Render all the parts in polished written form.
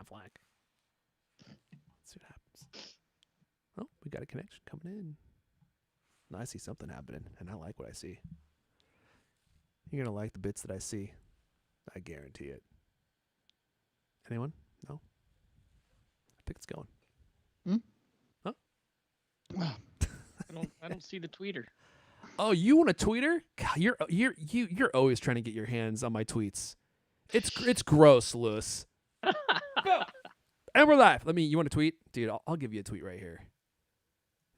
Affleck. Let's see what happens. Oh, we got a connection coming in. No, I see something happening, and I like what I see. You're going to like the bits that I see. I guarantee it. Anyone? No? I think it's going. Huh? I don't see the tweeter. Oh, you want a tweeter? God, you're always trying to get your hands on my tweets. It's gross, Lewis. And we're live. You want a tweet? Dude, I'll give you a tweet right here.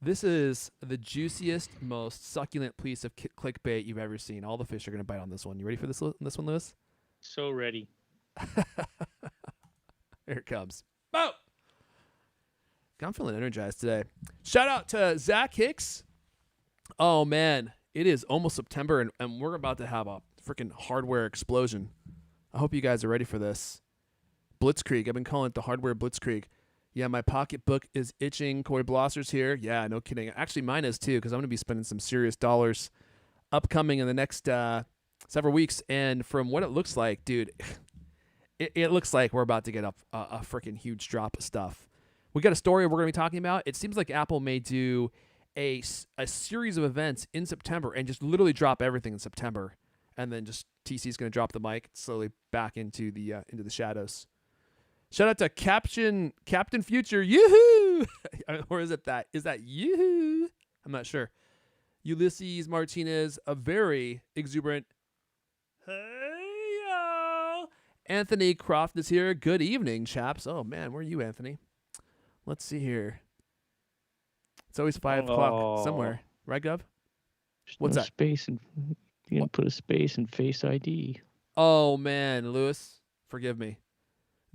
This is the juiciest, most succulent piece of clickbait you've ever seen. All the fish are going to bite on this one. You ready for this one, Lewis? So ready. Here it comes. Boom! I'm feeling energized today. Shout out to Zach Hicks. Oh, man. It is almost September, and we're about to have a freaking hardware explosion. I hope you guys are ready for this. Blitzkrieg. I've been calling it the hardware Blitzkrieg. Yeah, my pocketbook is itching. Corey Blosser's here. Yeah, no kidding. Actually, mine is too, because I'm going to be spending some serious dollars upcoming in the next several weeks. And from what it looks like, dude, it looks like we're about to get a freaking huge drop of stuff. We got a story we're going to be talking about. It seems like Apple may do a series of events in September and just literally drop everything in September. And then just TC's going to drop the mic slowly back into the shadows. Shout out to Captain Future, yoo-hoo! Or is that yoo-hoo? I'm not sure. Ulysses Martinez, a very exuberant, hey, y'all. Anthony Croft is here. Good evening, chaps. Oh, man, where are you, Anthony? Let's see here. It's always 5 o'clock somewhere. Right, Gov? What's that? Space and you can put a space in Face ID. Oh, man, Lewis, forgive me.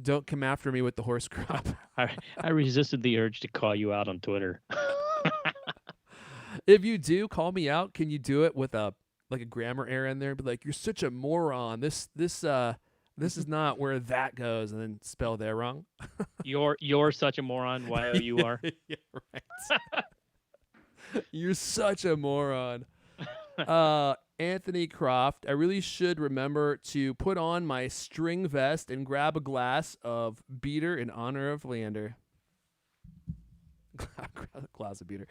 Don't come after me with the horse crop. I resisted the urge to call you out on Twitter. If you do call me out, can you do it with a grammar error in there? Be like, you're such a moron. This is not where that goes, and then spell there wrong. You're such a moron. Y-O-U-R. Yeah, right. You're such a moron. Anthony Croft, I really should remember to put on my string vest and grab a glass of beater in honor of Leander. Glass of beater.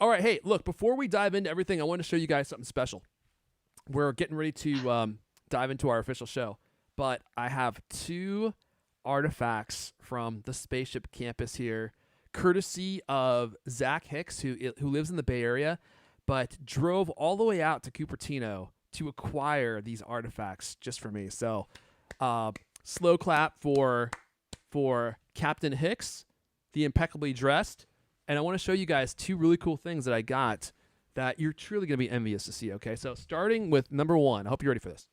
All right, hey, look, before we dive into everything, I want to show you guys something special. We're getting ready to dive into our official show, but I have 2 artifacts from the Spaceship campus here, courtesy of Zach Hicks, who lives in the Bay Area, but drove all the way out to Cupertino to acquire these artifacts just for me. So, slow clap for Captain Hicks, the impeccably dressed. And I want to show you guys 2 really cool things that I got that you're truly going to be envious to see, okay? So, starting with number 1. I hope you're ready for this.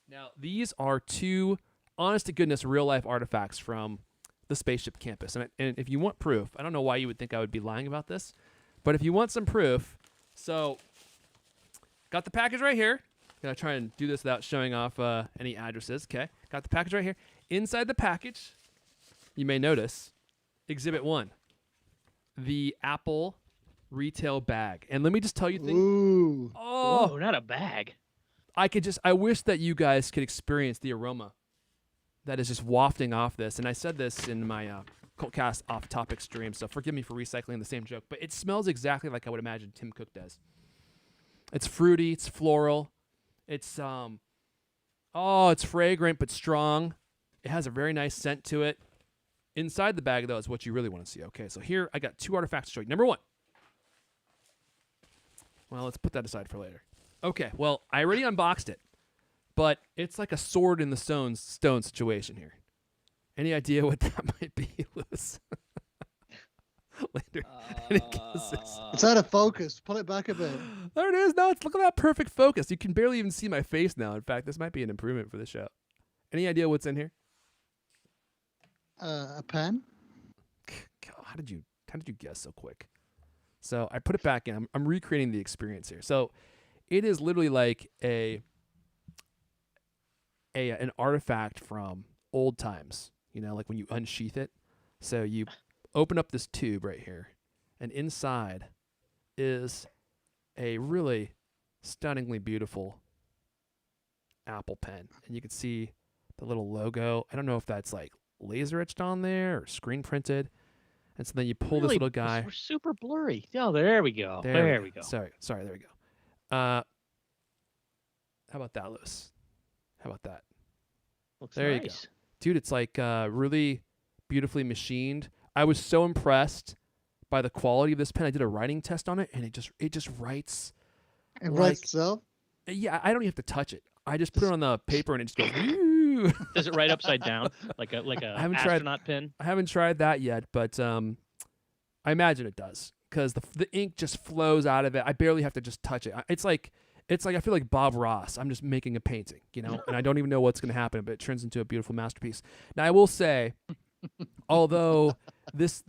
Now, these are 2 honest-to-goodness real-life artifacts from the Spaceship campus. And if you want proof, I don't know why you would think I would be lying about this, but if you want some proof... So, got the package right here. Gonna try and do this without showing off any addresses. Okay, got the package right here. Inside the package, you may notice Exhibit 1, the Apple retail bag. And let me just tell you things. Ooh. Oh, Whoa, not a bag. I wish that you guys could experience the aroma that is just wafting off this. And I said this in my CultCast off-topic stream, so forgive me for recycling the same joke, but it smells exactly like I would imagine Tim Cook does. It's fruity, it's floral, it's it's fragrant but strong. It has a very nice scent to it. Inside the bag, though, is what you really want to see. Okay, so here I got 2 artifacts to show you. Number 1. Well, let's put that aside for later. Okay, well, I already unboxed it, but it's like a sword in the stone situation here. Any idea what that might be, Lewis? Later. Any guesses? It's out of focus. Pull it back a bit. There it is. No, look at that perfect focus. You can barely even see my face now. In fact, this might be an improvement for the show. Any idea what's in here? A pen? God, how did you guess so quick? So I put it back in. I'm recreating the experience here. So it is literally like an artifact from old times. You know, like when you unsheath it. So you open up this tube right here, and inside is a really stunningly beautiful Apple pen. And you can see the little logo. I don't know if that's like laser etched on there or screen printed. And so then you pull this Really, little guy. We're super blurry. Oh, there we go. There we go. Sorry, there we go. How about that, Lewis? How about that? Looks There nice. you go. Dude, it's like really beautifully machined. I was so impressed by the quality of this pen. I did a writing test on it, and it just writes. It like- writes itself. Yeah, I don't even have to touch it. I just put it on the paper, and it just goes. Woo! Does it write upside down like a I haven't tried- astronaut pin? I haven't tried that yet, but I imagine it does because the ink just flows out of it. I barely have to just touch it. It's like I feel like Bob Ross. I'm just making a painting, and I don't even know what's going to happen, but it turns into a beautiful masterpiece. Now I will say, although this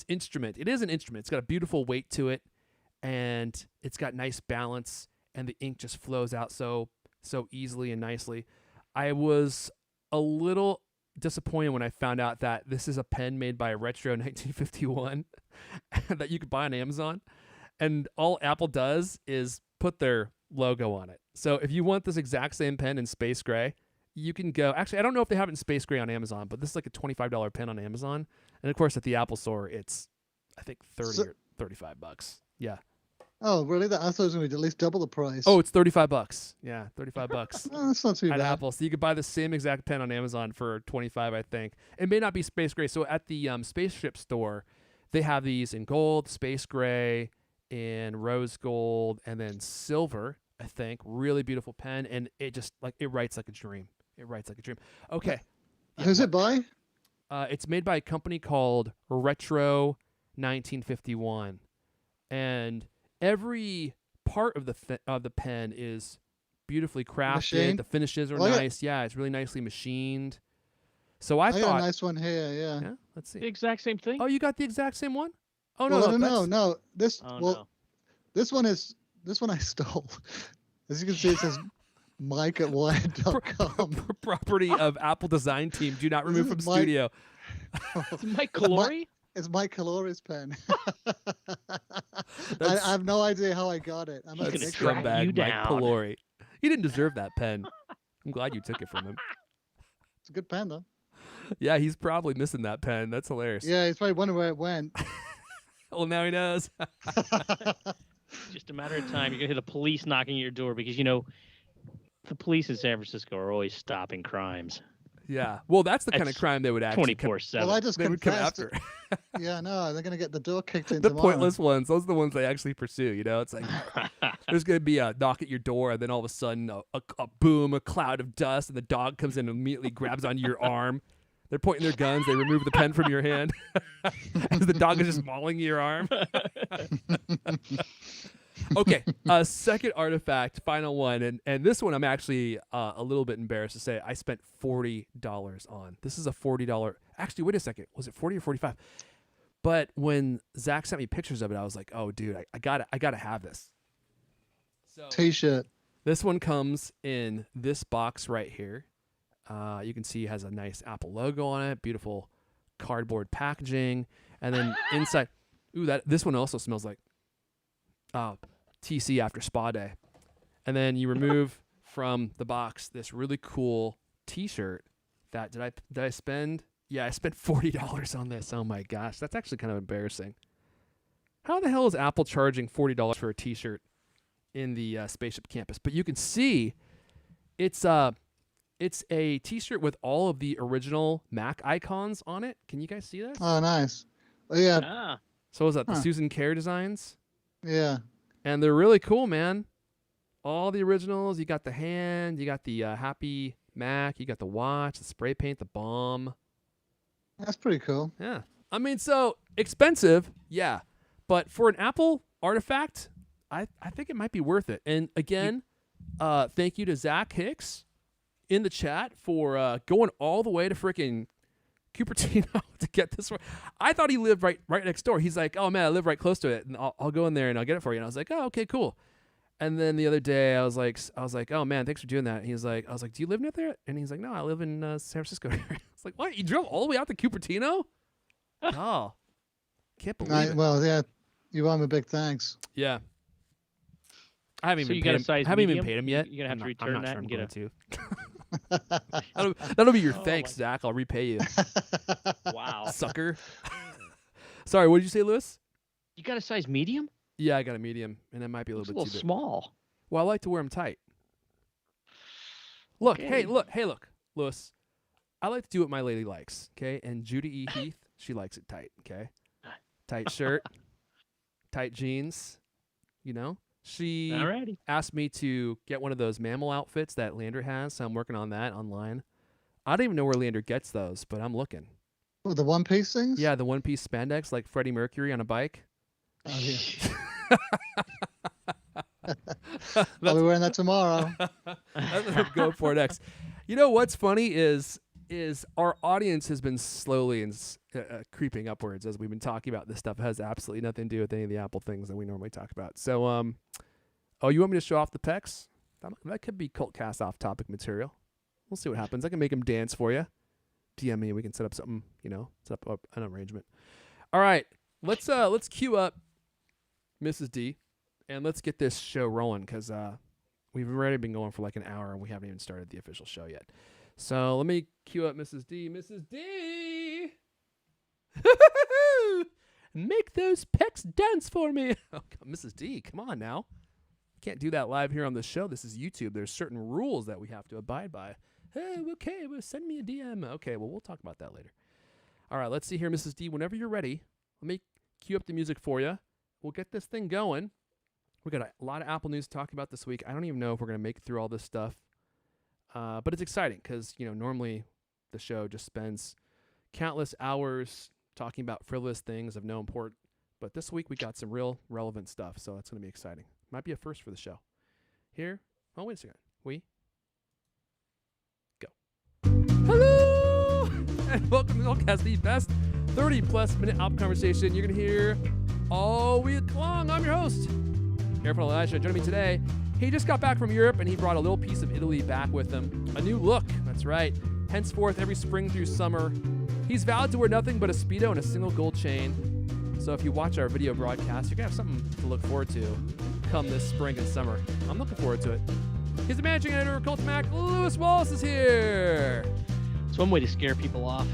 instrument, it is an instrument. It's got a beautiful weight to it, and it's got nice balance, and the ink just flows out so easily and nicely. I was a little disappointed when I found out that this is a pen made by Retro 1951 that you could buy on Amazon, and all Apple does is put their logo on it. So if you want this exact same pen in space gray, you can go. Actually, I don't know if they have it in space gray on Amazon, but this is like a $25 pen on Amazon, and of course at the Apple Store it's I think $30 or $35. Yeah. Oh, really? I thought it was going to be at least double the price. Oh, it's $35. Yeah, $35. Oh, that's not too At bad. Apple. So you could buy the same exact pen on Amazon for $25, I think. It may not be space gray. So at the Spaceship store, they have these in gold, space gray, in rose gold, and then silver, I think. Really beautiful pen, and it just it writes like a dream. It writes like a dream. Okay. Who's it by? It's made by a company called Retro 1951, and every part of the pen is beautifully crafted. Machined? The finishes are Oh, yeah. nice. Yeah, it's really nicely machined. So I I got thought, a nice one here. Yeah. yeah, let's see. The exact same thing? Oh, you got the exact same one? Oh no, Well, no, no, that's- no. This Oh, well, no. this one I stole. As you can see, it says Mike at Wired.com. property of Apple design team. Do not This remove is from my- studio. Is it Mike Calori? It's Mike Calori's pen. I That's- have no idea how I got it. I'm He's not gonna That's track sure. scumbag you Mike down. Pelori. He didn't deserve that pen. I'm glad you took it from him. It's a good pen though. Yeah, he's probably missing that pen. That's hilarious. Yeah, he's probably wondering where it went. Well, now he knows. Just a matter of time. You're gonna hear the police knocking at your door because the police in San Francisco are always stopping crimes Yeah. Well, that's the kind of That's crime they would actually 24/7. Well, I just they would come confessed. after. Yeah, no, they're gonna get the door kicked in The tomorrow. pointless ones. Those are the ones they actually pursue. It's like there's gonna be a knock at your door, and then all of a sudden a boom, a cloud of dust, and the dog comes in and immediately grabs onto your arm. They're pointing their guns. They remove the pen from your hand as the dog is just mauling your arm. Okay, second artifact, final one, and this one I'm actually a little bit embarrassed to say I spent $40 on. This is a $40. Actually, wait a second, was it 40 or 45? But when Zach sent me pictures of it, I was like, oh, dude, I gotta have this. So T-shirt. this one comes in this box right here. You can see it has a nice Apple logo on it, beautiful cardboard packaging, and then inside, this one also smells like TC after spa day. And then you remove from the box this really cool T-shirt. Did I spend? Yeah, I spent $40 on this. Oh my gosh, that's actually kind of embarrassing. How the hell is Apple charging $40 for a T-shirt in the Spaceship campus? But you can see, it's a T-shirt with all of the original Mac icons on it. Can you guys see this? Oh, nice. Oh, yeah, Ah, So was that the Huh. Susan Kerr designs? yeah. And they're really cool, man. All the originals. You got the hand. You got the Happy Mac. You got the watch, the spray paint, the bomb. That's pretty cool. Yeah. I mean, so expensive, yeah. But for an Apple artifact, I think it might be worth it. And again, thank you to Zach Hicks in the chat for going all the way to freaking Cupertino to get this one. I thought he lived right next door. He's like, oh man, I live right close to it, and I'll go in there and I'll get it for you. And I was like, oh, okay, cool. And then the other day, I was like, oh man, thanks for doing that. And I was like, do you live near there? And he's like, no, I live in San Francisco. It's like, what? You drove all the way out to Cupertino? Oh, can't believe it. Well, yeah, you owe me big thanks. Yeah. I haven't So even you paid got a him. size I haven't even medium? paid him yet. You're gonna have to I'm return not that sure and I'm get going to. That'll be your Oh thanks, my- Zach. I'll repay you, Wow. sucker. Sorry, what did you say, Lewis? You got a size medium? Yeah, I got a medium, and it might be a Looks little a bit little too big. small. Well, I like to wear them tight. Look, Okay. hey, look, Lewis. I like to do what my lady likes, okay? And Judy E. Heath, she likes it tight, okay? Tight shirt, tight jeans, you know? She Alrighty. asked me to get one of those mammal outfits that Lander has, so I'm working on that online. I don't even know where Lander gets those, but I'm looking. Oh, the One Piece things? Yeah, the one-piece spandex like Freddie Mercury on a bike. Oh, yeah. I'll be wearing that tomorrow. That's what I'm going for next. You know what's funny is our audience has been slowly creeping upwards as we've been talking about this stuff. It has absolutely nothing to do with any of the Apple things that we normally talk about. So, oh, you want me to show off the pecs? That could be CultCast off-topic material. We'll see what happens. I can make them dance for you. DM me. We can set up something. Set up an arrangement. All right, let's queue up Mrs. D, and let's get this show rolling because we've already been going for like an hour and we haven't even started the official show yet. So let me queue up Mrs. D. Mrs. D! Make those pecs dance for me. Oh, Mrs. D, come on now. Can't do that live here on the show. This is YouTube. There's certain rules that we have to abide by. Hey, okay, well, send me a DM. Okay, well, we'll talk about that later. All right, let's see here, Mrs. D. Whenever you're ready, let me queue up the music for you. We'll get this thing going. We got a lot of Apple news to talk about this week. I don't even know if we're going to make it through all this stuff. But it's exciting because, normally the show just spends countless hours talking about frivolous things of no import. But this week we got some real relevant stuff, so that's going to be exciting. Might be a first for the show. Here. Oh, wait a second. Go. Hello! And welcome to CultCast, the best 30-plus minute Apple conversation you're going to hear all week long. I'm your host, Eric Elisha. Joining me today, he just got back from Europe, and he brought a little piece of Italy back with him. A new look, that's right. Henceforth, every spring through summer, he's vowed to wear nothing but a Speedo and a single gold chain. So if you watch our video broadcast, you're going to have something to look forward to come this spring and summer. I'm looking forward to it. He's the managing editor of Cult Mac. Lewis Wallace is here. It's one way to scare people off.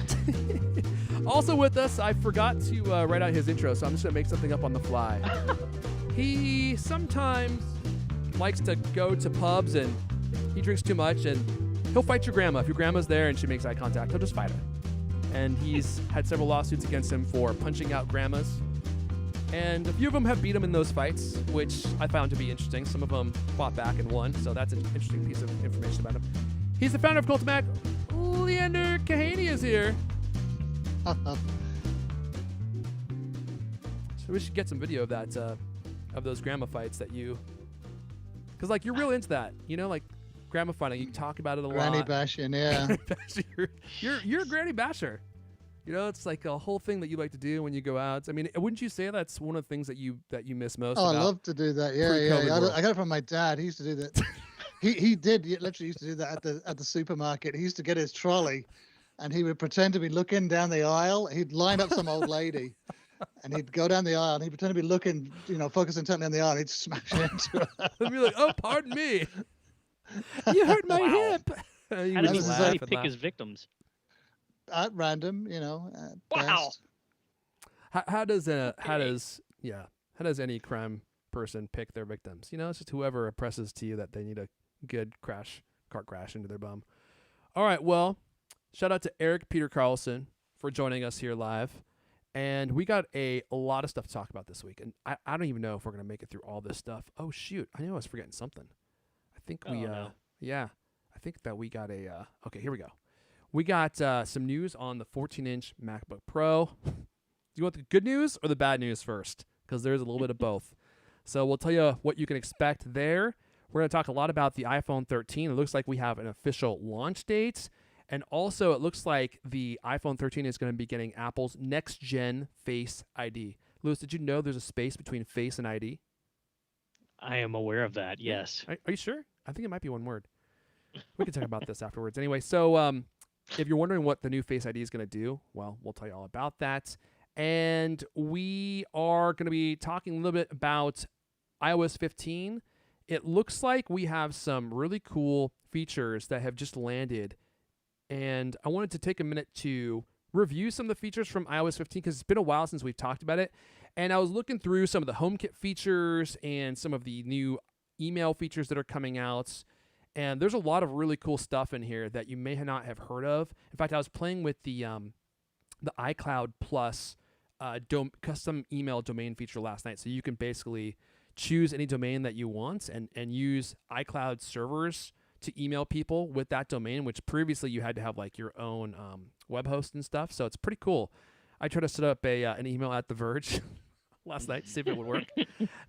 Also with us, I forgot to write out his intro, so I'm just going to make something up on the fly. He sometimes likes to go to pubs and he drinks too much and he'll fight your grandma. If your grandma's there and she makes eye contact, he'll just fight her. And he's had several lawsuits against him for punching out grandmas. And a few of them have beat him in those fights, which I found to be interesting. Some of them fought back and won, so that's an interesting piece of information about him. He's the founder of Cult Mac. Leander Kahaney is here. So we should get some video of that, of those grandma fights that you... Because, like, you're real into that, like grandma fighting. You talk about it a Granny lot. bashing, yeah. You're a granny basher. It's like a whole thing that you like to do when you go out. I mean, wouldn't you say that's one of the things that you miss most? Oh, I about love to do that. Yeah, pre-COVID yeah. world? I got it from my dad. He used to do that. he literally used to do that at the supermarket. He used to get his trolley, and he would pretend to be looking down the aisle. He'd line up some old lady, and he'd go down the aisle, and he'd pretend to be looking, focusing intently on the aisle. And he'd smash into her. I'd be like, oh, pardon me. You hurt my Wow. hip. You How would does he just was laugh really and pick laugh. his victims? At random, at Wow. best. How does any crime person pick their victims? It's just whoever oppresses to you that they need a good car crash into their bum. All right, well, shout out to Eric Peter Carlson for joining us here live. And we got a lot of stuff to talk about this week. And I don't even know if we're going to make it through all this stuff. Oh, shoot. I knew I was forgetting something. I think we, no. yeah, I think that we got okay, here we go. We got some news on the 14-inch MacBook Pro. Do you want the good news or the bad news first? Because there's a little bit of both. So we'll tell you what you can expect there. We're going to talk a lot about the iPhone 13. It looks like we have an official launch date. And also, it looks like the iPhone 13 is going to be getting Apple's next-gen Face ID. Lewis, did you know there's a space between Face and ID? I am aware of that, yes. Are you sure? I think it might be one word. We can talk about this afterwards. Anyway, so if you're wondering what the new Face ID is going to do, well, we'll tell you all about that. And we are going to be talking a little bit about iOS 15 it looks like we have some really cool features that have just landed. And I wanted to take a minute to review some of the features from iOS 15 because it's been a while since we've talked about it. And I was looking through some of the HomeKit features and some of the new email features that are coming out. And there's a lot of really cool stuff in here that you may not have heard of. In fact, I was playing with the iCloud Plus custom email domain feature last night. So you can basically choose any domain that you want and use iCloud servers to email people with that domain, which previously you had to have like your own web host and stuff. So it's pretty cool. I tried to set up an email at The Verge last night to see if it would work.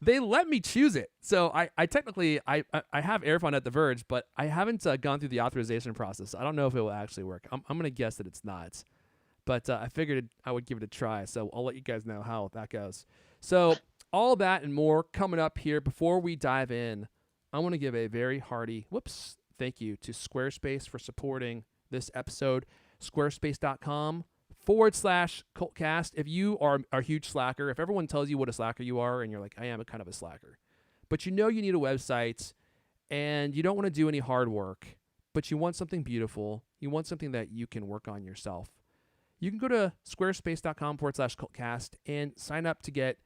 They let me choose it. So I technically have Airphone at The Verge, but I haven't gone through the authorization process. I don't know if it will actually work. I'm going to guess that it's not. But I figured I would give it a try. So I'll let you guys know how that goes. So all that and more coming up here. Before we dive in, I want to give a very hearty thank you to Squarespace for supporting this episode. Squarespace.com/CultCast. If you are a huge slacker, if everyone tells you what a slacker you are and you're like, I am a kind of a slacker, but you know you need a website and you don't want to do any hard work, but you want something beautiful, you want something that you can work on yourself, you can go to squarespace.com/CultCast and sign up to get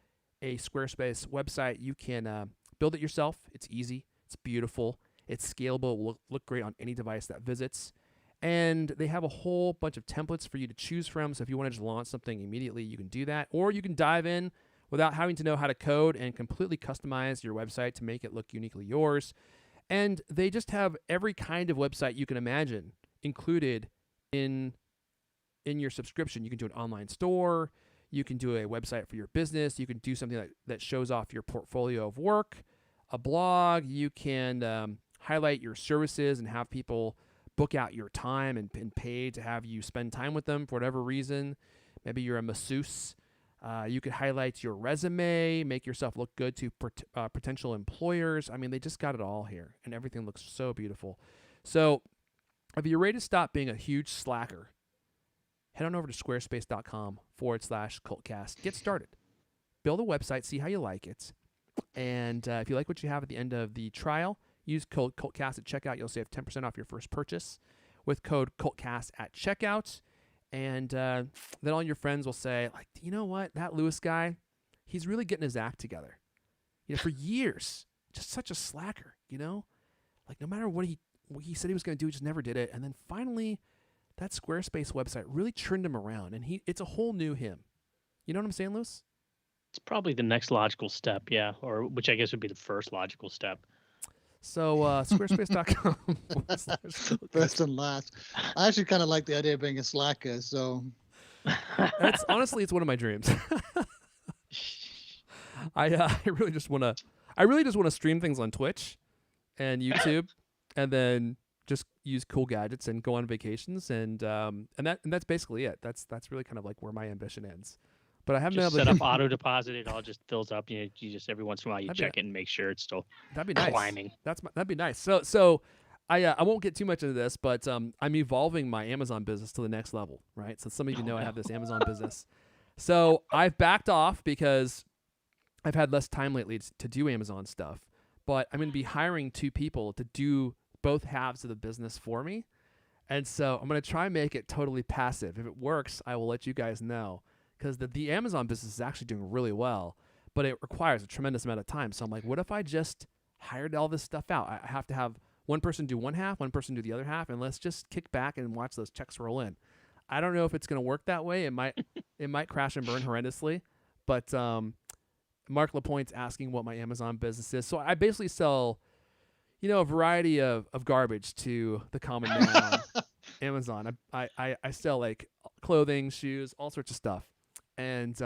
a Squarespace website. You can build it yourself. It's easy. It's beautiful. It's scalable. It will look great on any device that visits. And they have a whole bunch of templates for you to choose from. So if you want to just launch something immediately, you can do that. Or you can dive in without having to know how to code and completely customize your website to make it look uniquely yours. And they just have every kind of website you can imagine included in your subscription. You can do an online store. You can do a website for your business. You can do something that shows off your portfolio of work, a blog. You can highlight your services and have people book out your time and pay to have you spend time with them for whatever reason. Maybe you're a masseuse. You could highlight your resume, make yourself look good to potential employers. I mean, they just got it all here, and everything looks so beautiful. So if you're ready to stop being a huge slacker, head on over to squarespace.com/CultCast. Get started. Build a website, see how you like it. And if you like what you have at the end of the trial, use code CultCast at checkout. You'll save 10% off your first purchase with code CultCast at checkout. And then all your friends will say, like, you know what? That Lewis guy, he's really getting his act together. You know, for years, just such a slacker, you know? Like, no matter what he said he was going to do, he just never did it. And then finally, that Squarespace website really turned him around. And it's a whole new him. You know what I'm saying, Lewis? It's probably the next logical step, yeah, or which I guess would be the first logical step. So squarespace.com. First and last. I actually kind of like the idea of being a slacker. So that's honestly, it's one of my dreams. I really just want to stream things on Twitch and YouTube, and then just use cool gadgets and go on vacations, and that's basically it. That's really kind of like where my ambition ends. But I haven't been able to set up auto deposit. It all just fills up. You just every once in a while you check it and make sure it's still climbing. That'd be nice. So I won't get too much into this, but I'm evolving my Amazon business to the next level, right? So some of you know I have this Amazon business. So I've backed off because I've had less time lately to do Amazon stuff. But I'm going to be hiring 2 people to do both halves of the business for me. And so I'm going to try and make it totally passive. If it works, I will let you guys know. Because the Amazon business is actually doing really well, but it requires a tremendous amount of time. So I'm like, what if I just hired all this stuff out? I have to have one person do one half, one person do the other half, and let's just kick back and watch those checks roll in. I don't know if it's going to work that way. It might crash and burn horrendously. But Mark LaPointe's asking what my Amazon business is. So I basically sell, a variety of garbage to the common man on Amazon. I sell like clothing, shoes, all sorts of stuff. And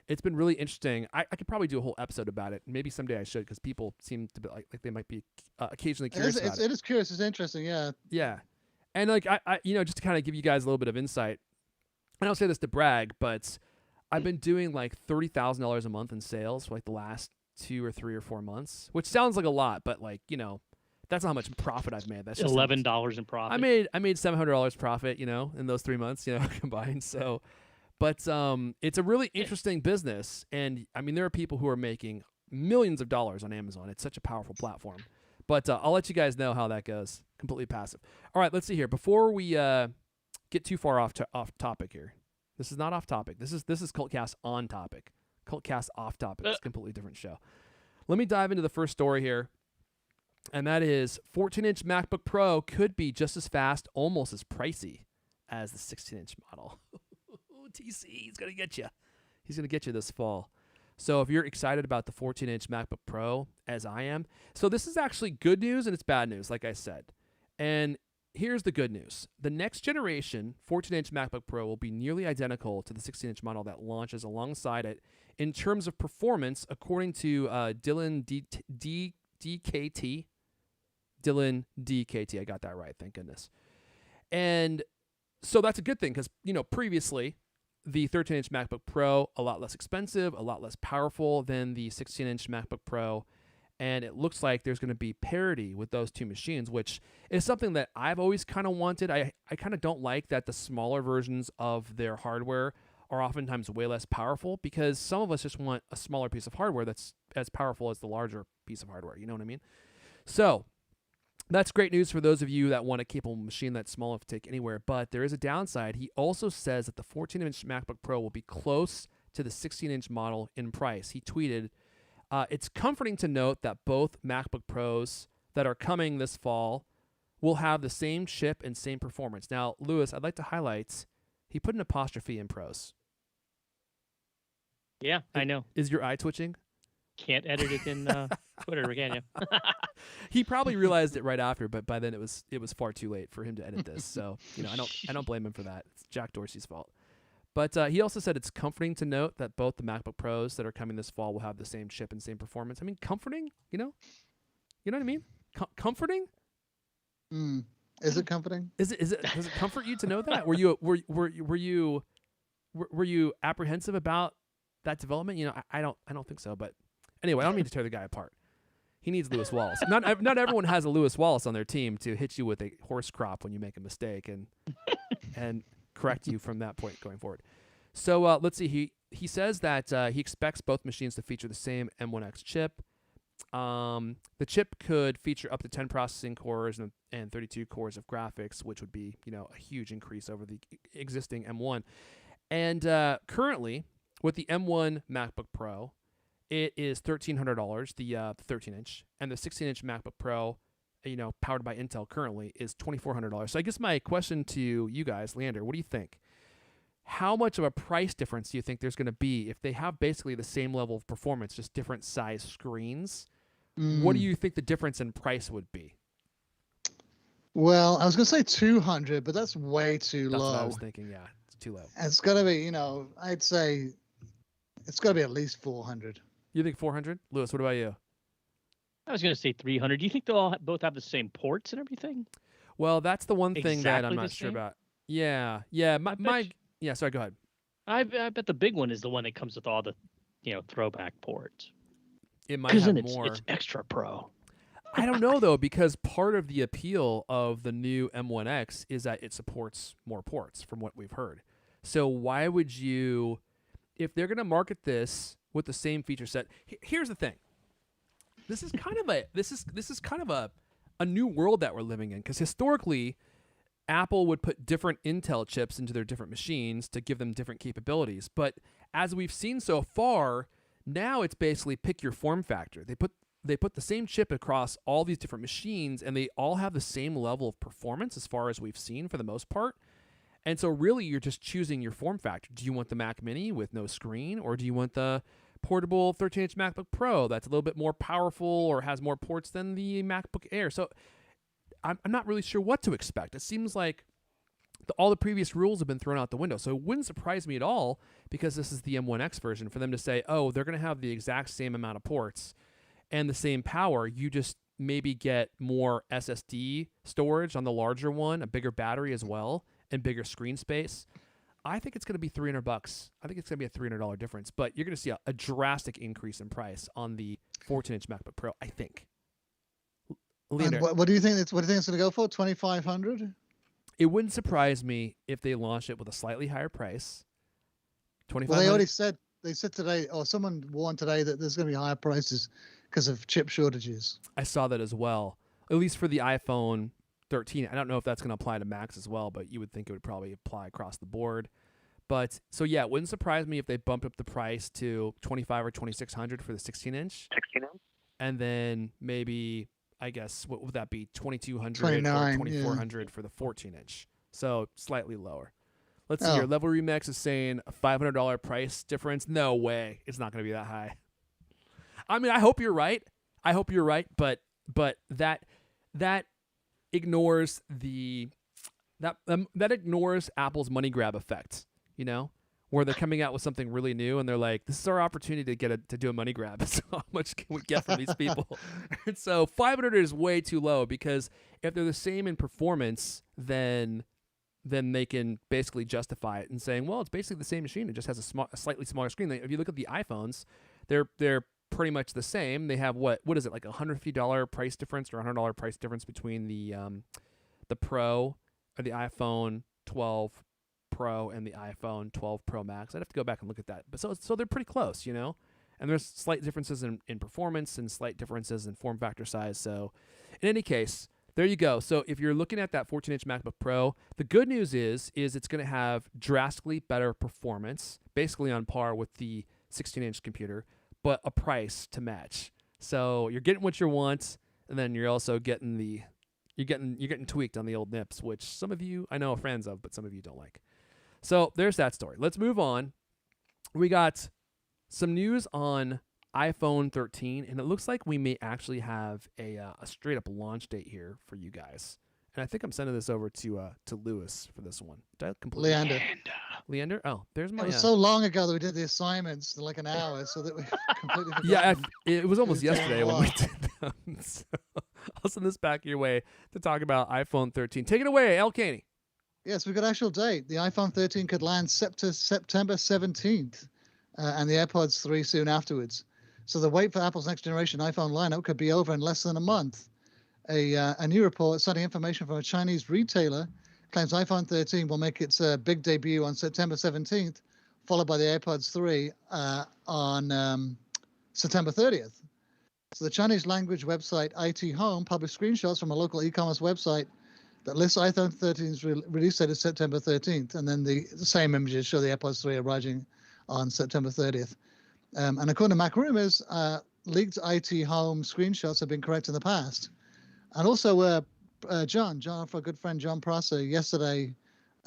it's been really interesting. I could probably do a whole episode about it. Maybe someday I should, because people seem to be like they might be occasionally curious about it. It is curious. It's interesting. Yeah. Yeah. And like I just to kind of give you guys a little bit of insight, I don't say this to brag, but I've been doing like $30,000 a month in sales for like the last 2 or 3 or 4 months, which sounds like a lot, but like, that's not how much profit I've made. That's just $11 in profit. I made $700 profit, in those 3 months, combined. So, but it's a really interesting business, and I mean there are people who are making millions of dollars on Amazon. It's such a powerful platform. But I'll let you guys know how that goes. Completely passive. All right, let's see here. Before we get too far off topic here. This is not off topic. This is CultCast on topic. CultCast off topic. It's a completely different show. Let me dive into the first story here. And that is 14-inch MacBook Pro could be just as fast, almost as pricey as the 16-inch model. TC, he's going to get you. He's going to get you this fall. So if you're excited about the 14-inch MacBook Pro, as I am, so this is actually good news and it's bad news, like I said. And here's the good news. The next generation 14-inch MacBook Pro will be nearly identical to the 16-inch model that launches alongside it in terms of performance, according to Dylan DKT. Dylan DKT. I got that right. Thank goodness. And so that's a good thing because, previously the 13-inch MacBook Pro, a lot less expensive, a lot less powerful than the 16-inch MacBook Pro. And it looks like there's going to be parity with those two machines, which is something that I've always kind of wanted. I kind of don't like that the smaller versions of their hardware are oftentimes way less powerful because some of us just want a smaller piece of hardware that's as powerful as the larger piece of hardware. You know what I mean? So that's great news for those of you that want a capable machine that's small enough to take anywhere, but there is a downside. He also says that the 14-inch MacBook Pro will be close to the 16-inch model in price. He tweeted, it's comforting to note that both MacBook Pros that are coming this fall will have the same chip and same performance. Now, Lewis, I'd like to highlight, he put an apostrophe in pros. Yeah, I know. Is your eye twitching? Can't edit it in Twitter, can you? He probably realized it right after, but by then it was far too late for him to edit this. So I don't blame him for that. It's Jack Dorsey's fault. But he also said it's comforting to note that both the MacBook Pros that are coming this fall will have the same chip and same performance. I mean, comforting, you know what I mean? Comforting. Is it comforting? Does it comfort you to know that? Were you apprehensive about that development? I don't think so, but. Anyway, I don't mean to tear the guy apart. He needs Lewis Wallace. Not everyone has a Lewis Wallace on their team to hit you with a horse crop when you make a mistake and correct you from that point going forward. So let's see. He says that he expects both machines to feature the same M1X chip. The chip could feature up to 10 processing cores and 32 cores of graphics, which would be a huge increase over the existing M1. And currently, with the M1 MacBook Pro, it is $1,300, the 13-inch, and the 16-inch MacBook Pro, powered by Intel currently, is $2,400. So I guess my question to you guys, Leander, what do you think? How much of a price difference do you think there's going to be if they have basically the same level of performance, just different size screens? What do you think the difference in price would be? Well, I was going to say 200, but that's way too low. That's what I was thinking, yeah. It's too low. It's got to be, I'd say it's got to be at least 400. You think 400? Lewis, what about you? I was going to say 300. Do you think they'll both have the same ports and everything? Well, that's the one thing that I'm Exactly not the sure same? about. Yeah. Yeah, sorry, go ahead. I bet the big one is the one that comes with all the, throwback ports. It might have Because more. it's extra pro. I don't know, though, because part of the appeal of the new M1X is that it supports more ports, from what we've heard. So why would you, if they're going to market this with the same feature set, here's the thing. This is kind of a new world that we're living in, because historically, Apple would put different Intel chips into their different machines to give them different capabilities. But as we've seen so far, now it's basically pick your form factor. They put the same chip across all these different machines, and they all have the same level of performance as far as we've seen for the most part. And so really, you're just choosing your form factor. Do you want the Mac Mini with no screen, or do you want the portable 13-inch MacBook Pro that's a little bit more powerful or has more ports than the MacBook Air? So I'm not really sure what to expect. It seems like all the previous rules have been thrown out the window. So it wouldn't surprise me at all, because this is the M1X version, for them to say, oh, they're going to have the exact same amount of ports and the same power. You just maybe get more SSD storage on the larger one, a bigger battery as well, and bigger screen space. I think it's going to be $300. I think it's going to be a $300 difference, but you're going to see a drastic increase in price on the 14-inch MacBook Pro, I think. And what do you think? What do you think it's going to go for? 2,500? It wouldn't surprise me if they launched it with a slightly higher price. 2,500. Well, they said today, or someone warned today that there's going to be higher prices because of chip shortages. I saw that as well. At least for the iPhone 13. I don't know if that's going to apply to Macs as well, but you would think it would probably apply across the board. But so yeah, it wouldn't surprise me if they bumped up the price to $2,500 or $2,600 for the 16-inch. 16-inch. And then maybe, I guess, what would that be? $2,200 or 29, $2,400 for the 14-inch. So slightly lower. Let's see Oh. here. Level Remix is saying a $500 price difference. No way. It's not going to be that high. I mean, I hope you're right. But that ignores that ignores Apple's money grab effect, where they're coming out with something really new and they're like, this is our opportunity to do a money grab. So how much can we get from these people? And so 500 is way too low, because if they're the same in performance, then they can basically justify it and saying, well, it's basically the same machine. It just has a slightly smaller screen. If you look at the iPhones, they're pretty much the same. They have what is it, like $150 price difference or $100 price difference between the Pro or the iPhone 12 Pro and the iPhone 12 Pro Max. I'd have to go back and look at that. But so they're pretty close, And there's slight differences in performance and slight differences in form factor size. So in any case, there you go. So if you're looking at that 14-inch MacBook Pro, the good news is it's going to have drastically better performance, basically on par with the 16-inch computer, but a price to match. So you're getting what you want, and then you're also getting you're getting tweaked on the old nips, which some of you I know are fans of, but some of you don't like. So there's that story. Let's move on. We got some news on iPhone 13, and it looks like we may actually have a straight up launch date here for you guys. And I think I'm sending this over to Lewis for this one. Did I completely Leander? Oh, there's my. It was so long ago that we did the assignments, like an hour, so that we completely forgot. Yeah, it was almost It was yesterday when we did them. So I'll send this back your way to talk about iPhone 13. Take it away, El Caney. Yes, we've got actual date. The iPhone 13 could land September 17th, and the AirPods 3 soon afterwards. So the wait for Apple's next generation iPhone lineup could be over in less than a month. A new report citing information from a Chinese retailer claims iPhone 13 will make its big debut on September 17th, followed by the AirPods 3 on September 30th. So the Chinese language website IT Home published screenshots from a local e-commerce website that lists iPhone 13's release date as September 13th, and then the same images show the AirPods 3 arriving on September 30th. And according to Mac Rumors, leaked IT Home screenshots have been correct in the past. And also, John, our good friend John Prosser, yesterday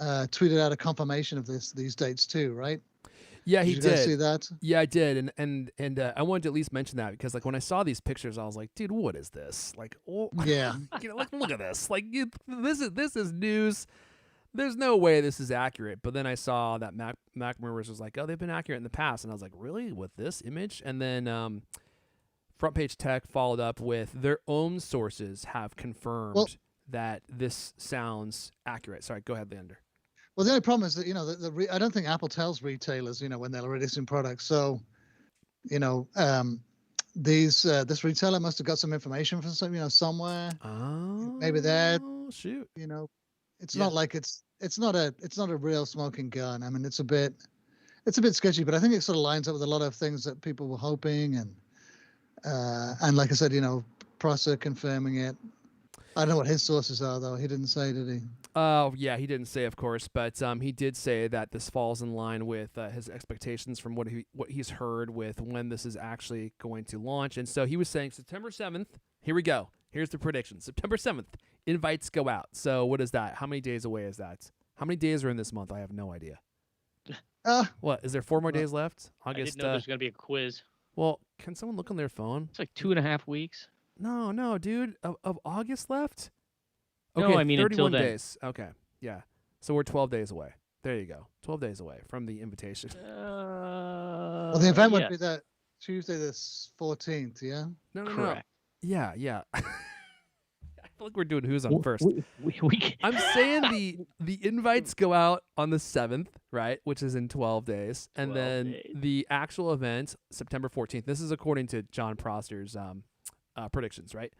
tweeted out a confirmation of these dates too, right? Yeah, he did. You guys did. see that? Yeah, I did, and I wanted to at least mention that because, like, when I saw these pictures, I was like, "Dude, what is this?" Like, oh, yeah, like look at this. Like, this is news. There's no way this is accurate. But then I saw that Mac Rumors was like, "Oh, they've been accurate in the past," and I was like, "Really? With this image?" And then Front Page Tech followed up with their own sources have confirmed that this sounds accurate. Sorry, go ahead, Leander. Well, the only problem is that I don't think Apple tells retailers when they're releasing products. So, this retailer must have got some information from somewhere. Oh, maybe that. Shoot. It's not like it's not a real smoking gun. I mean, it's a bit sketchy, but I think it sort of lines up with a lot of things that people were hoping, and like I said, Prosser confirming it. I don't know what his sources are, though. He didn't say, did he? Oh, yeah, he didn't say, of course, but he did say that this falls in line with his expectations from what he's heard with when this is actually going to launch. And so he was saying September 7th. Here we go. Here's the prediction. September 7th, invites go out. So what is that? How many days away is that? How many days are in this month? I have no idea. What? Is there 4 more days left? August. I didn't know there's going to be a quiz. Well, can someone look on their phone? It's like 2.5 weeks. No, dude. Of August left? No, Okay, I mean 31 until then. days. Okay, yeah. So we're 12 days away. There you go. 12 days away from the invitation. Well, the event would be that Tuesday the 14th, yeah? No. Correct. Yeah. I feel like we're doing who's on first. We I'm saying the invites go out on the 7th, right? Which is in 12 days. And 12 then days. the actual event, September 14th. This is according to John Prosser's predictions, right?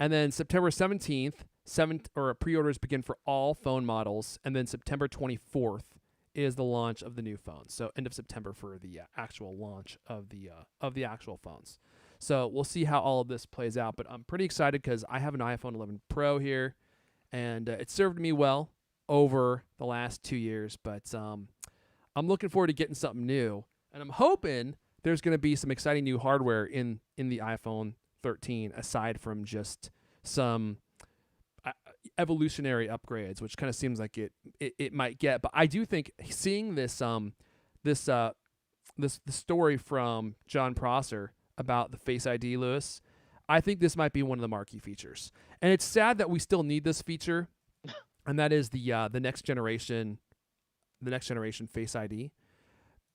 And then September 17th, pre-orders begin for all phone models. And then September 24th is the launch of the new phone. So end of September for the actual launch of the actual phones. So we'll see how all of this plays out. But I'm pretty excited because I have an iPhone 11 Pro here, and it served me well over the last 2 years. But I'm looking forward to getting something new, and I'm hoping there's going to be some exciting new hardware in the iPhone 13 aside from just some evolutionary upgrades, which kind of seems like it might get. But I do think seeing this story from John Prosser about the Face ID, Lewis, I think this might be one of the marquee features. And it's sad that we still need this feature, and that is the next generation Face ID.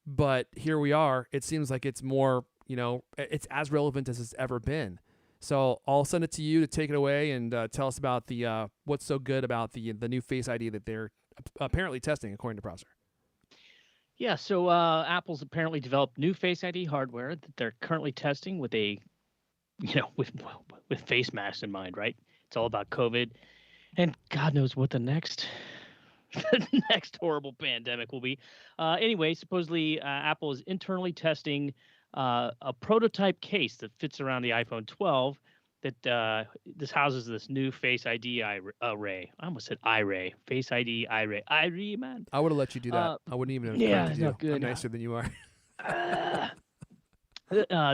But here we are. It seems like it's more, it's as relevant as it's ever been. So I'll send it to you to take it away and tell us about the what's so good about the new Face ID that they're apparently testing, according to Prosser. Yeah, so Apple's apparently developed new Face ID hardware that they're currently testing with with face masks in mind, right? It's all about COVID, and God knows what the next horrible pandemic will be. Anyway, supposedly Apple is internally testing a prototype case that fits around the iPhone 12 that this houses this new Face ID array. I almost said iRay. Face ID iRay. iRay, man. I would have let you do that. I wouldn't even have corrected you. Good. I'm nicer than you are.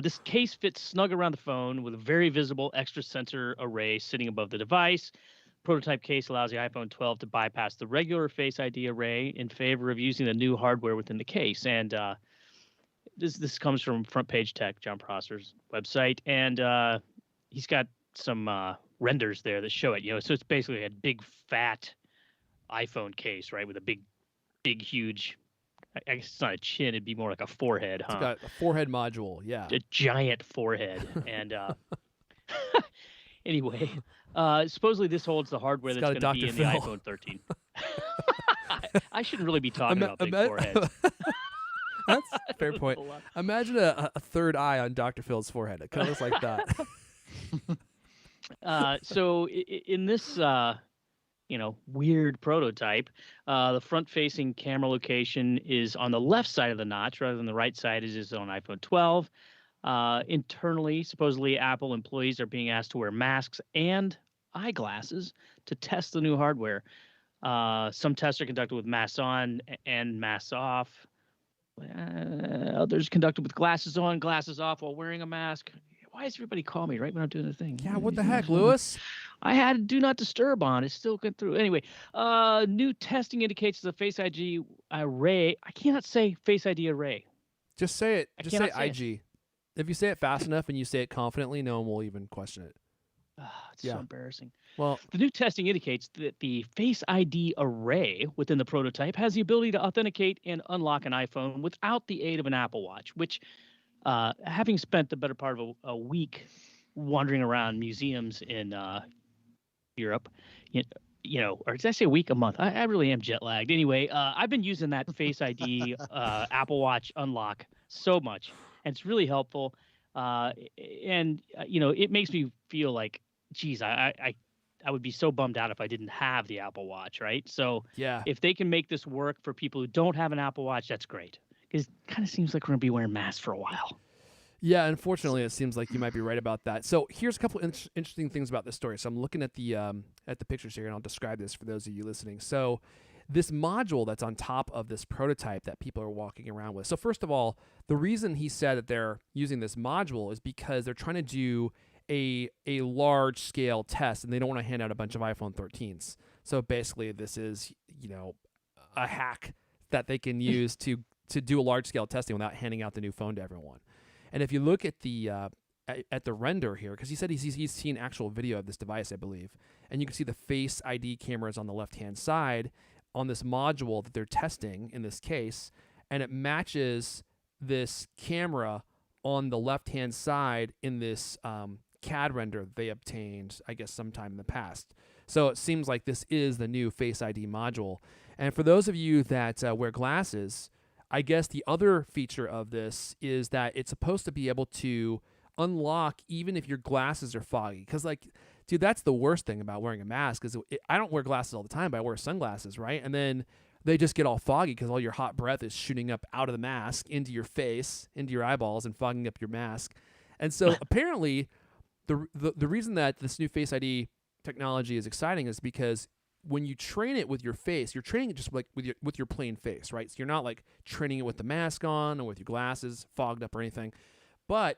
This case fits snug around the phone with a very visible extra sensor array sitting above the device. Prototype case allows the iPhone 12 to bypass the regular Face ID array in favor of using the new hardware within the case. And this comes from Front Page Tech, John Prosser's website, and he's got some renders there that show it. So it's basically a big fat iPhone case, right, with a big, huge. I guess it's not a chin; it'd be more like a forehead, huh? It's got a forehead module, yeah. A giant forehead, and anyway, supposedly this holds the hardware that's going to be in the iPhone 13. I shouldn't really be talking about big foreheads. That's a fair point. Imagine a third eye on Dr. Phil's forehead. It kind of looks like that. So in this weird prototype, the front-facing camera location is on the left side of the notch rather than the right side as is on iPhone 12. Internally, supposedly Apple employees are being asked to wear masks and eyeglasses to test the new hardware. Some tests are conducted with masks on and masks off. Others conducted with glasses on, glasses off while wearing a mask. Why does everybody call me right when I'm doing the thing? Yeah, what the heck, Lewis? I had Do Not Disturb on. It's still going through. Anyway, new testing indicates the Face ID array. I cannot say Face ID array. Just say it. Just say IG. It. If you say it fast enough and you say it confidently, no one will even question it. It's so embarrassing. Well, the new testing indicates that the Face ID array within the prototype has the ability to authenticate and unlock an iPhone without the aid of an Apple Watch, which, having spent the better part of a week wandering around museums in Europe, or did I say a week, a month? I really am jet lagged. Anyway, I've been using that Face ID Apple Watch unlock so much, and it's really helpful. It makes me feel like, geez, I would be so bummed out if I didn't have the Apple Watch, right? So yeah, if they can make this work for people who don't have an Apple Watch, that's great. Because it kind of seems like we're going to be wearing masks for a while. Yeah, unfortunately, it seems like you might be right about that. So here's a couple interesting things about this story. So I'm looking at the pictures here, and I'll describe this for those of you listening. So this module that's on top of this prototype that people are walking around with. So first of all, the reason he said that they're using this module is because they're trying to do a large scale test, and they don't want to hand out a bunch of iPhone 13s. So basically, this is a hack that they can use to do a large scale testing without handing out the new phone to everyone. And if you look at the render here, because he said he's seen actual video of this device, I believe, and you can see the Face ID cameras on the left hand side on this module that they're testing in this case, and it matches this camera on the left hand side in this CAD render they obtained, I guess, sometime in the past. So it seems like this is the new Face ID module. And for those of you that wear glasses, I guess the other feature of this is that it's supposed to be able to unlock even if your glasses are foggy. Because, dude, that's the worst thing about wearing a mask is I don't wear glasses all the time, but I wear sunglasses, right? And then they just get all foggy because all your hot breath is shooting up out of the mask into your face, into your eyeballs, and fogging up your mask. And so apparently, the reason that this new Face ID technology is exciting is because when you train it with your face, you're training it just like with your plain face, right? So you're not like training it with the mask on or with your glasses fogged up or anything. But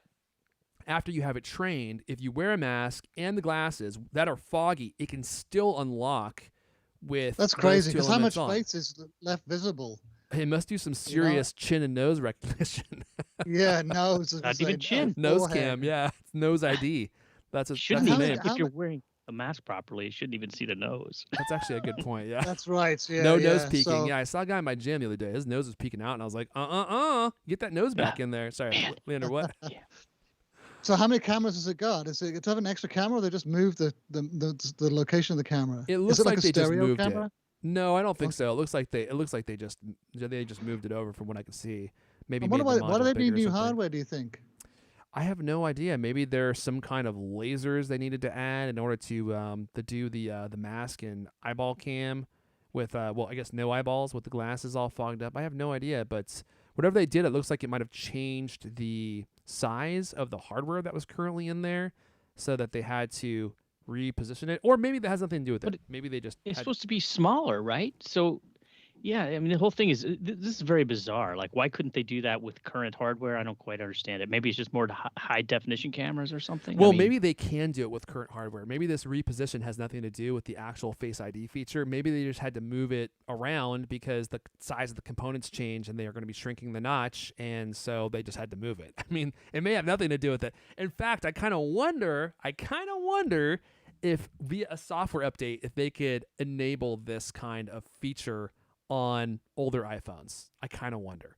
after you have it trained, if you wear a mask and the glasses that are foggy, it can still unlock with That's those crazy. two Because how elements much on. face is left visible? It must do some serious chin and nose recognition. Yeah, nose. Not even chin. Nose cam, yeah. It's nose ID. That's Shouldn't the even, name. if you're wearing the mask properly, it shouldn't even see the nose. That's actually a good point, yeah. That's right. Yeah. No yeah. nose peeking. So, Yeah, I saw a guy in my gym the other day. His nose was peeking out, and I was like, get that nose back in there. Sorry, Man. Leander, what? So how many cameras has it got? Is it to have an extra camera, or they just moved the location of the camera? It looks is it like a they just stereo moved camera? it. No, I don't think so. It looks like they just moved it over from what I can see. Maybe I wonder made the why do module they need bigger or new something. hardware? Do you think? I have no idea. Maybe there's some kind of lasers they needed to add in order to do the mask and eyeball cam with I guess no eyeballs with the glasses all fogged up. I have no idea, but whatever they did, it looks like it might have changed the size of the hardware that was currently in there, so that they had to reposition it, or maybe that has nothing to do with it. Maybe they just It's supposed to be smaller, right? So, yeah, I mean, the whole thing is this is very bizarre. Like, why couldn't they do that with current hardware? I don't quite understand it. Maybe it's just more to high definition cameras or something. Well, I mean, maybe they can do it with current hardware. Maybe this reposition has nothing to do with the actual Face ID feature. Maybe they just had to move it around because the size of the components change and they are going to be shrinking the notch, and so they just had to move it. I mean, it may have nothing to do with it. In fact, I kind of wonder if via a software update, if they could enable this kind of feature on older iPhones. I kind of wonder.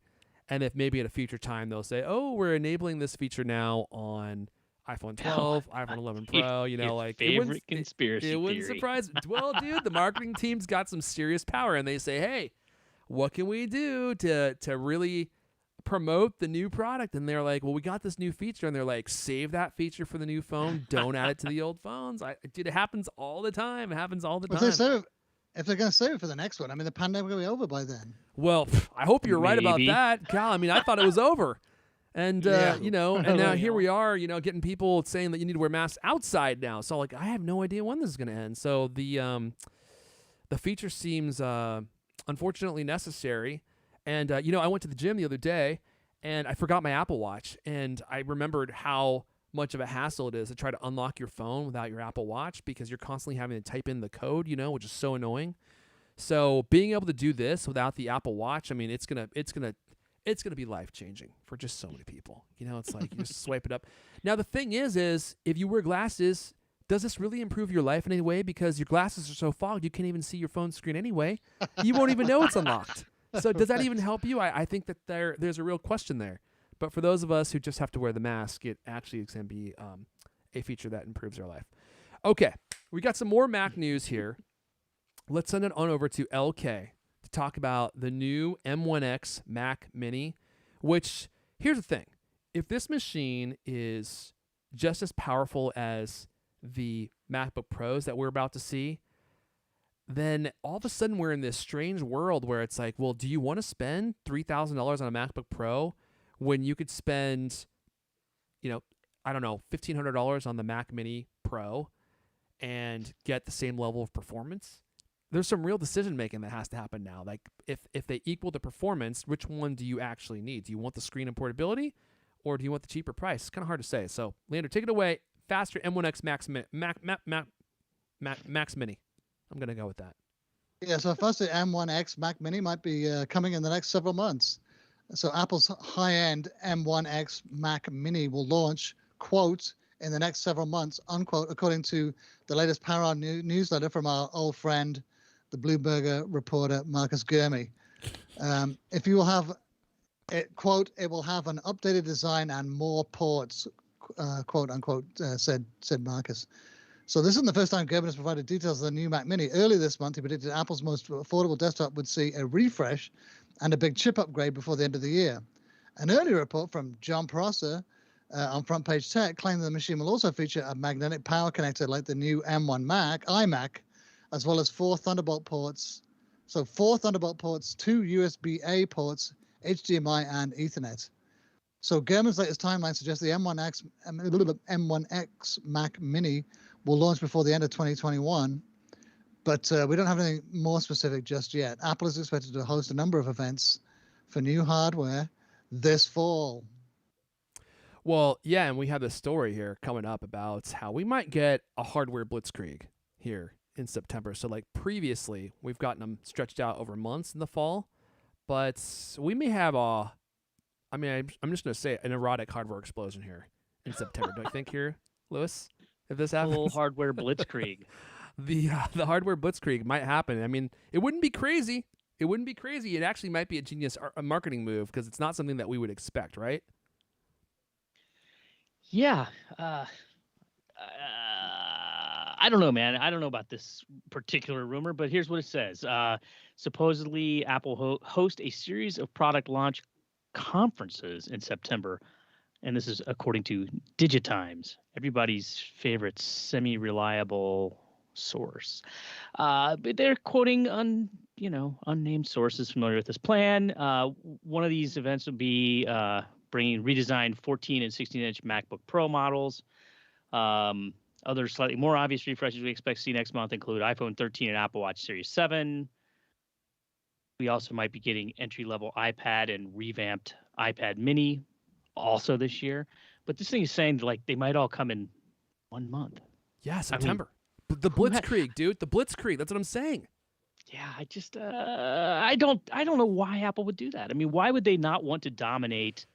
And if maybe at a future time they'll say, oh, we're enabling this feature now on iPhone 12, iPhone 11 Pro, like favorite conspiracy it wouldn't theory. surprise. Well, dude, the marketing team's got some serious power, and they say, hey, what can we do to really promote the new product? And they're like, well, we got this new feature, and they're like, save that feature for the new phone. Don't add it to the old phones. Dude, it happens all the time. It happens all the time. If they're going to save it for the next one, I mean, the pandemic will be over by then. Well, I hope you're right about Maybe. that, Cal. I mean, I thought it was over. And, Yeah. and now here we are, getting people saying that you need to wear masks outside now. So, like, I have no idea when this is going to end. So the feature seems unfortunately necessary. And, I went to the gym the other day, and I forgot my Apple Watch. And I remembered how much of a hassle it is to try to unlock your phone without your Apple Watch, because you're constantly having to type in the code, which is so annoying. So being able to do this without the Apple Watch, I mean, it's gonna be life changing for just so many people. It's like you just swipe it up. Now the thing is if you wear glasses, does this really improve your life in any way? Because your glasses are so fogged, you can't even see your phone screen anyway. You won't even know it's unlocked. So does that even help you? I think that there's a real question there. But for those of us who just have to wear the mask, it actually can be a feature that improves our life. Okay, we got some more Mac news here. Let's send it on over to LK to talk about the new M1X Mac Mini, which, here's the thing. If this machine is just as powerful as the MacBook Pros that we're about to see, then all of a sudden we're in this strange world where it's like, well, do you want to spend $3,000 on a MacBook Pro when you could spend, $1,500 on the Mac Mini Pro and get the same level of performance? There's some real decision making that has to happen now. Like, if they equal the performance, which one do you actually need? Do you want the screen and portability, or do you want the cheaper price? It's kind of hard to say. So, Leander, take it away. Faster M1X Max Mini. I'm gonna go with that. Yeah, so first the M1X Mac Mini might be coming in the next several months. So Apple's high-end M1X Mac Mini will launch, quote, in the next several months, unquote, according to the latest Power newsletter from our old friend, the Bloomberg reporter, Marcus Gurmy. If you will have, quote, it will have an updated design and more ports, quote, unquote, said Marcus. So this isn't the first time Gurman has provided details of the new Mac Mini. Earlier this month, he predicted Apple's most affordable desktop would see a refresh and a big chip upgrade before the end of the year. An earlier report from John Prosser on Front Page Tech claimed the machine will also feature a magnetic power connector like the new M1 iMac, as well as 4 Thunderbolt ports So 4 Thunderbolt ports, 2 USB-A ports, HDMI, and Ethernet. So Gurman's latest timeline suggests the M1X Mac Mini will launch before the end of 2021, but we don't have anything more specific just yet. Apple is expected to host a number of events for new hardware this fall. Well, yeah, and we have this story here coming up about how we might get a hardware blitzkrieg here in September. So like previously, we've gotten them stretched out over months in the fall, but we may have I'm just going to say an erotic hardware explosion here in September. Do I think here, Lewis, if this happens? Full hardware blitzkrieg. The hardware blitzkrieg might happen. I mean, it wouldn't be crazy. It wouldn't be crazy. It actually might be a genius marketing move because it's not something that we would expect, right? Yeah. I don't know, man. I don't know about this particular rumor, but here's what it says. Supposedly, Apple host a series of product launch conferences in September, and this is according to Digitimes, everybody's favorite semi-reliable source. But they're quoting unnamed sources familiar with this plan. One of these events would be bringing redesigned 14 and 16-inch MacBook Pro models. Other slightly more obvious refreshes we expect to see next month include iPhone 13 and Apple Watch Series 7. We also might be getting entry-level iPad and revamped iPad Mini also this year. But this thing is saying like they might all come in 1 month. Yeah, September. The blitzkrieg, dude. The blitzkrieg. That's what I'm saying. Yeah, I just I don't know why Apple would do that. I mean, why would they not want to dominate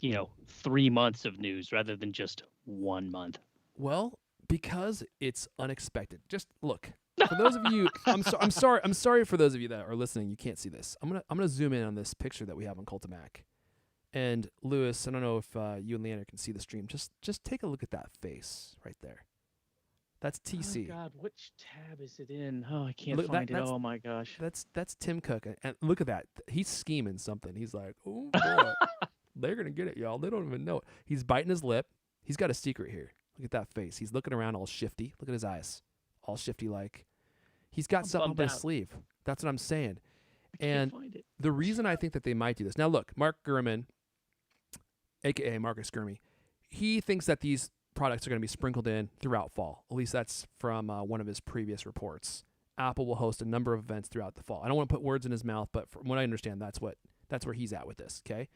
3 months of news rather than just 1 month? Well, because it's unexpected. Just look. For those of you, I'm sorry for those of you that are listening. You can't see this. I'm gonna zoom in on this picture that we have on Cultamac. And Lewis, I don't know if you and Leander can see the stream. Just take a look at that face right there. That's TC. Oh God, which tab is it in? Oh, I can't find it. Oh my gosh. That's Tim Cook, and look at that. He's scheming something. He's like, oh boy, they're gonna get it, y'all. They don't even know it. He's biting his lip. He's got a secret here. Look at that face. He's looking around all shifty. Look at his eyes, all shifty like. He's got something up his sleeve. That's what I'm saying. And the reason I think that they might do this now, look, Mark Gurman, aka Marcus Gurmy, he thinks that these products are going to be sprinkled in throughout fall. At least that's from one of his previous reports. Apple will host a number of events throughout the fall. I don't want to put words in his mouth, but from what I understand, that's where he's at with this. Okay,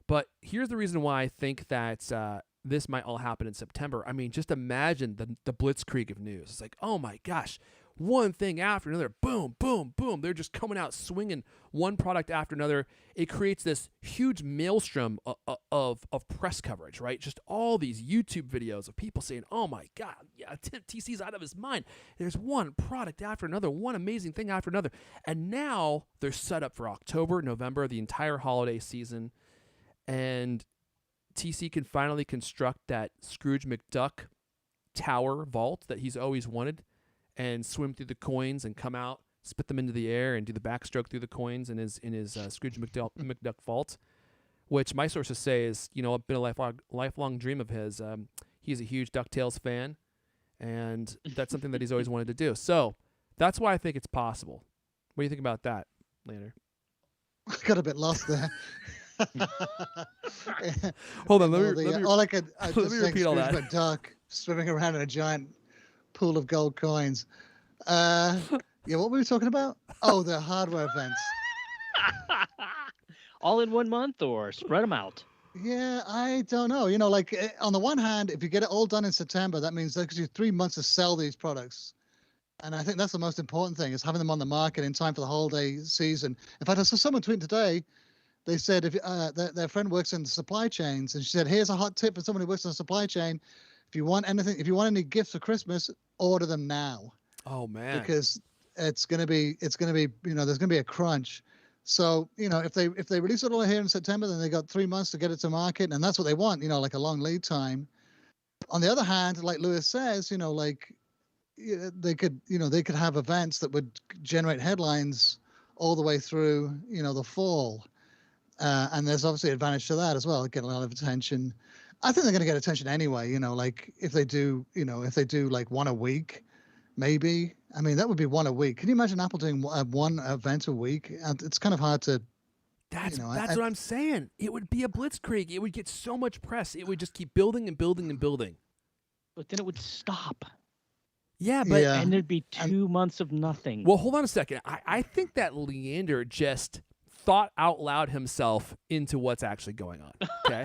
but here's the reason why I think that this might all happen in September. I mean, just imagine the blitzkrieg of news. It's like, oh my gosh, one thing after another, boom, boom, boom. They're just coming out swinging one product after another. It creates this huge maelstrom of press coverage, right? Just all these YouTube videos of people saying, oh my God, yeah, TC's out of his mind. There's one product after another, one amazing thing after another. And now they're set up for October, November, the entire holiday season. And TC can finally construct that Scrooge McDuck tower vault that he's always wanted and swim through the coins and come out, spit them into the air, and do the backstroke through the coins in his Scrooge McDuck vault, which my sources say is been a lifelong dream of his. He's a huge DuckTales fan, and that's something that he's always wanted to do. So that's why I think it's possible. What do you think about that, Leonard? I got a bit lost there. Hold on, let me repeat all that. McDuck swimming around in a giant pool of gold coins. Yeah, what were we talking about? Oh, the hardware events. All in 1 month or spread them out? Yeah, I don't know. On the one hand, if you get it all done in September, that means that gives you 3 months to sell these products. And I think that's the most important thing, is having them on the market in time for the holiday season. In fact, I saw someone tweeting today. They said if their friend works in supply chains, and she said, here's a hot tip for someone who works in a supply chain. If you want any gifts for Christmas, order them now. Oh man. Because it's gonna be there's gonna be a crunch. So, if they release it all here in September, then they got 3 months to get it to market, and that's what they want, like a long lead time. On the other hand, like Lewis says, they could have events that would generate headlines all the way through, the fall. And there's obviously an advantage to that as well, get a lot of attention. I think they're going to get attention anyway, if they do like one a week, maybe. I mean, that would be one a week. Can you imagine Apple doing one event a week? It's kind of hard to. That's You know, what I'm saying. It would be a blitzkrieg. It would get so much press. It would just keep building and building and building. But then it would stop. Yeah, but Yeah. And there'd be 2 months of nothing. well, hold on a second. I think that Leander just thought out loud himself into what's actually going on. Okay,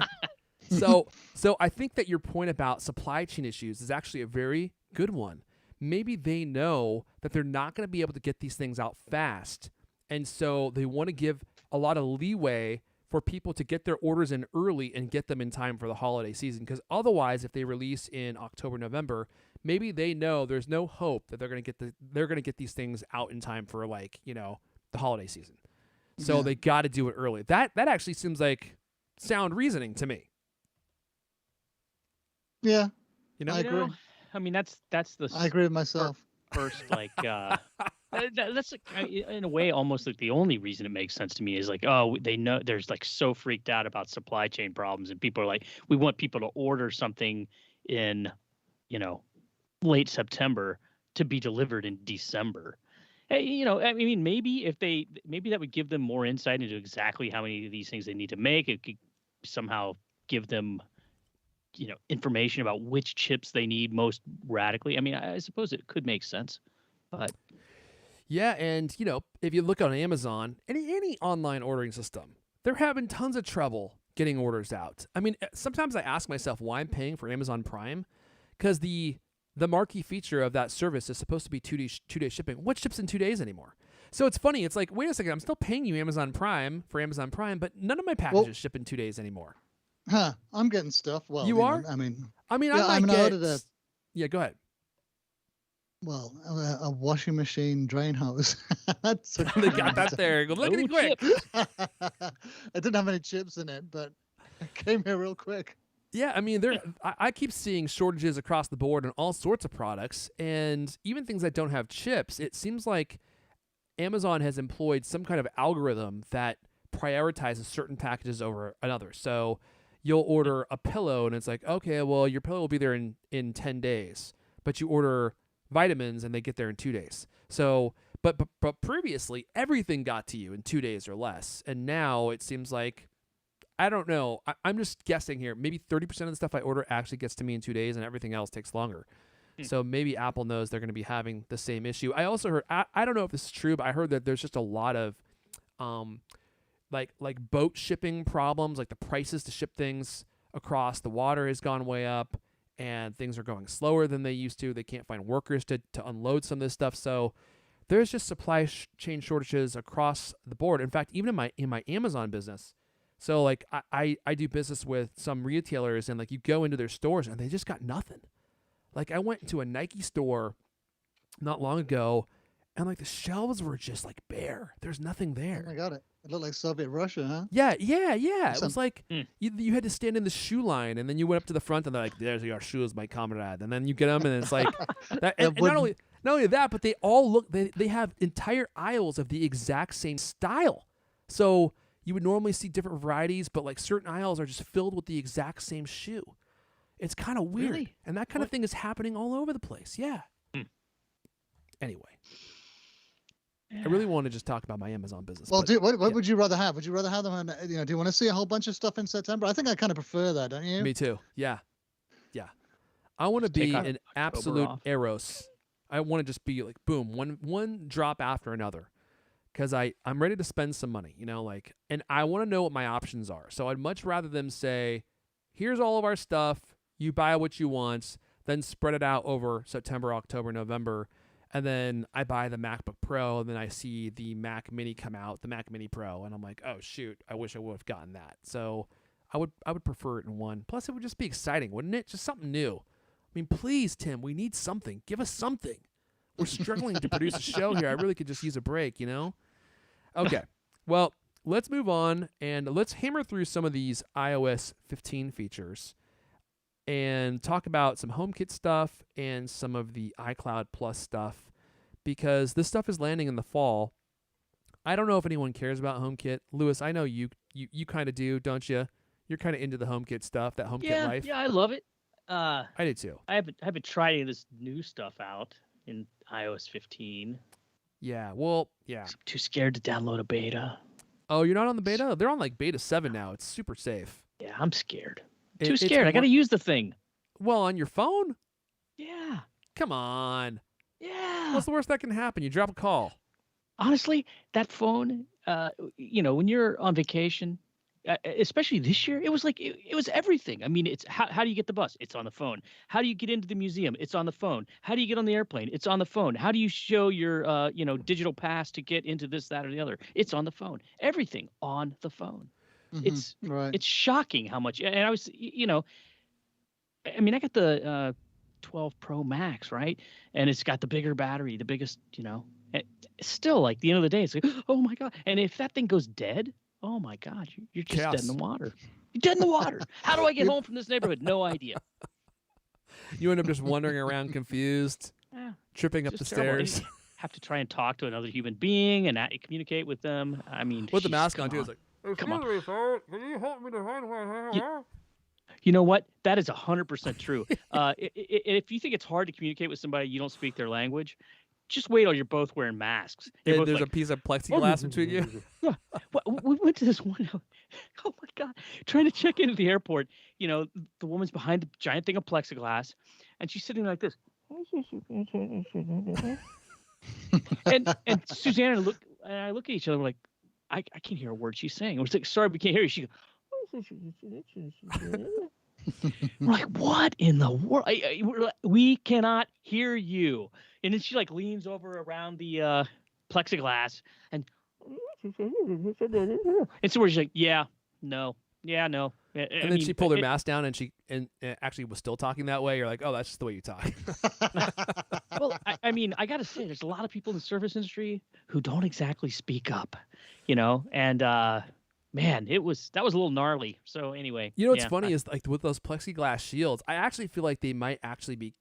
so I think that your point about supply chain issues is actually a very good one. Maybe they know that they're not going to be able to get these things out fast, and so they want to give a lot of leeway for people to get their orders in early and get them in time for the holiday season. Because otherwise, if they release in October, November, maybe they know there's no hope that they're going to get these things out in time for the holiday season. So Yeah. they got to do it early. That actually seems like sound reasoning to me. Yeah, You know? I agree. I mean, that's the I agree with myself. first that's like, in a way almost like the only reason it makes sense to me is like, oh, they know there's like so freaked out about supply chain problems, and people are like, we want people to order something in late September to be delivered in December. I mean, maybe that would give them more insight into exactly how many of these things they need to make. It could somehow give them information about which chips they need most radically. I mean, I suppose it could make sense, but Yeah, and if you look on Amazon, any online ordering system, they're having tons of trouble getting orders out. I mean, sometimes I ask myself why I'm paying for Amazon Prime, because the marquee feature of that service is supposed to be 2-day shipping. What ships in 2 days anymore? So it's funny. It's like, wait a second, I'm still paying you Amazon Prime, but none of my packages ship in 2 days anymore. Huh? I'm getting stuff. Well, You are? I mean, I mean, Yeah, I I might mean, I get. ordered Yeah, go ahead. well, a washing machine drain hose. That's They got that there. Go look at no it quick. chips. I didn't have any chips in it, but it came here real quick. Yeah, I mean, I keep seeing shortages across the board in all sorts of products, and even things that don't have chips. It seems like Amazon has employed some kind of algorithm that prioritizes certain packages over another. So you'll order a pillow, and it's like, okay, well, your pillow will be there in 10 days, but you order vitamins, and they get there in 2 days. So, but previously, everything got to you in 2 days or less, and now it seems like, I don't know. I'm just guessing here. Maybe 30% of the stuff I order actually gets to me in 2 days, and everything else takes longer. So maybe Apple knows they're going to be having the same issue. I also heard, I don't know if this is true, but I heard that there's just a lot of like boat shipping problems, like the prices to ship things across the water has gone way up, and things are going slower than they used to. They can't find workers to unload some of this stuff. So there's just supply chain shortages across the board. In fact, even in my Amazon business. So like I do business with some retailers, and like you go into their stores and they just got nothing. Like I went into a Nike store not long ago, and like the shelves were just like bare. There's nothing there. Oh my god, it looked like Soviet Russia, huh? Yeah. It Some- was like you had to stand in the shoe line, and then you went up to the front, and they're like, "There's your shoes, my comrade." And then you get them, and it's like that. And not only that, but they all look. They have entire aisles of the exact same style. So you would normally see different varieties, but like certain aisles are just filled with the exact same shoe. It's kind of weird, Really? and that kind of thing is happening all over the place. Yeah. Anyway. I really want to just talk about my Amazon business. Well, but what would you rather have? Would you rather have them? Do you want to see a whole bunch of stuff in September? I think I kind of prefer that, don't you? me too. Yeah. I want to Just take be October an absolute off. Eros. I want to just be like, boom, one drop after another, because I'm ready to spend some money, and I want to know what my options are. So I'd much rather them say, here's all of our stuff, you buy what you want, then spread it out over September, October, November. And then I buy the MacBook Pro, and then I see the Mac Mini come out, the Mac Mini Pro, and I'm like, oh shoot, I wish I would have gotten that. So I would prefer it in one. Plus, it would just be exciting, wouldn't it? Just something new. I mean, please, Tim, we need something. Give us something. We're struggling to produce a show here. I really could just use a break, Okay, well, let's move on, and let's hammer through some of these iOS 15 features and talk about some HomeKit stuff and some of the iCloud Plus stuff, because this stuff is landing in the fall. I don't know if anyone cares about HomeKit. Lewis, I know you kind of do, don't you? You're kind of into the HomeKit stuff, that HomeKit life. Yeah, I love it. I do too. I haven't tried any of this new stuff out. in iOS 15. Yeah. Well, yeah. I'm too scared to download a beta. Oh, you're not on the beta? They're on like beta 7 now. It's super safe. Yeah, I'm scared. It- Too it's scared. I got to use the thing. Well, on your phone? Yeah. Come on. Yeah. What's the worst that can happen? You drop a call. Honestly, that phone, when you're on vacation, especially this year, it was like it was everything. I mean, it's how do you get the bus? It's on the phone. How do you get into the museum? It's on the phone. How do you get on the airplane? It's on the phone. How do you show your digital pass to get into this, that, or the other? It's on the phone. Everything on the phone. It's right. it's shocking how much. And I was, I mean, I got the 12 Pro Max, right? And it's got the bigger battery, the biggest, still, like, the end of the day, it's like, oh my God. And if that thing goes dead, oh my God, you're just dead in the water. You're dead in the water. How do I get home from this neighborhood? No idea. You end up just wandering around confused, tripping up the stairs. Have to try and talk to another human being and communicate with them. I mean, with the mask on, too. It's like, come on. Can you help me to find my You know what? That is 100% true. If you think it's hard to communicate with somebody you don't speak their language, just wait till you're both wearing masks. There's a piece of plexiglass between you. Yeah. We went to this one. Oh my God. Trying to check into the airport. The woman's behind the giant thing of plexiglass, and she's sitting like this. and Susanna and I look at each other. We're like, I can't hear a word she's saying. We're like, sorry, we can't hear you. She goes, we're like, what in the world? We cannot hear you. And then she like leans over around the plexiglass and so we're just like, yeah, no. And then she pulled her mask down and she actually was still talking that way. You're like, oh, that's just the way you talk. Well, I mean, I got to say, there's a lot of people in the service industry who don't exactly speak up, and man, that was a little gnarly. So anyway, what's funny is like with those plexiglass shields, I actually feel like they might actually be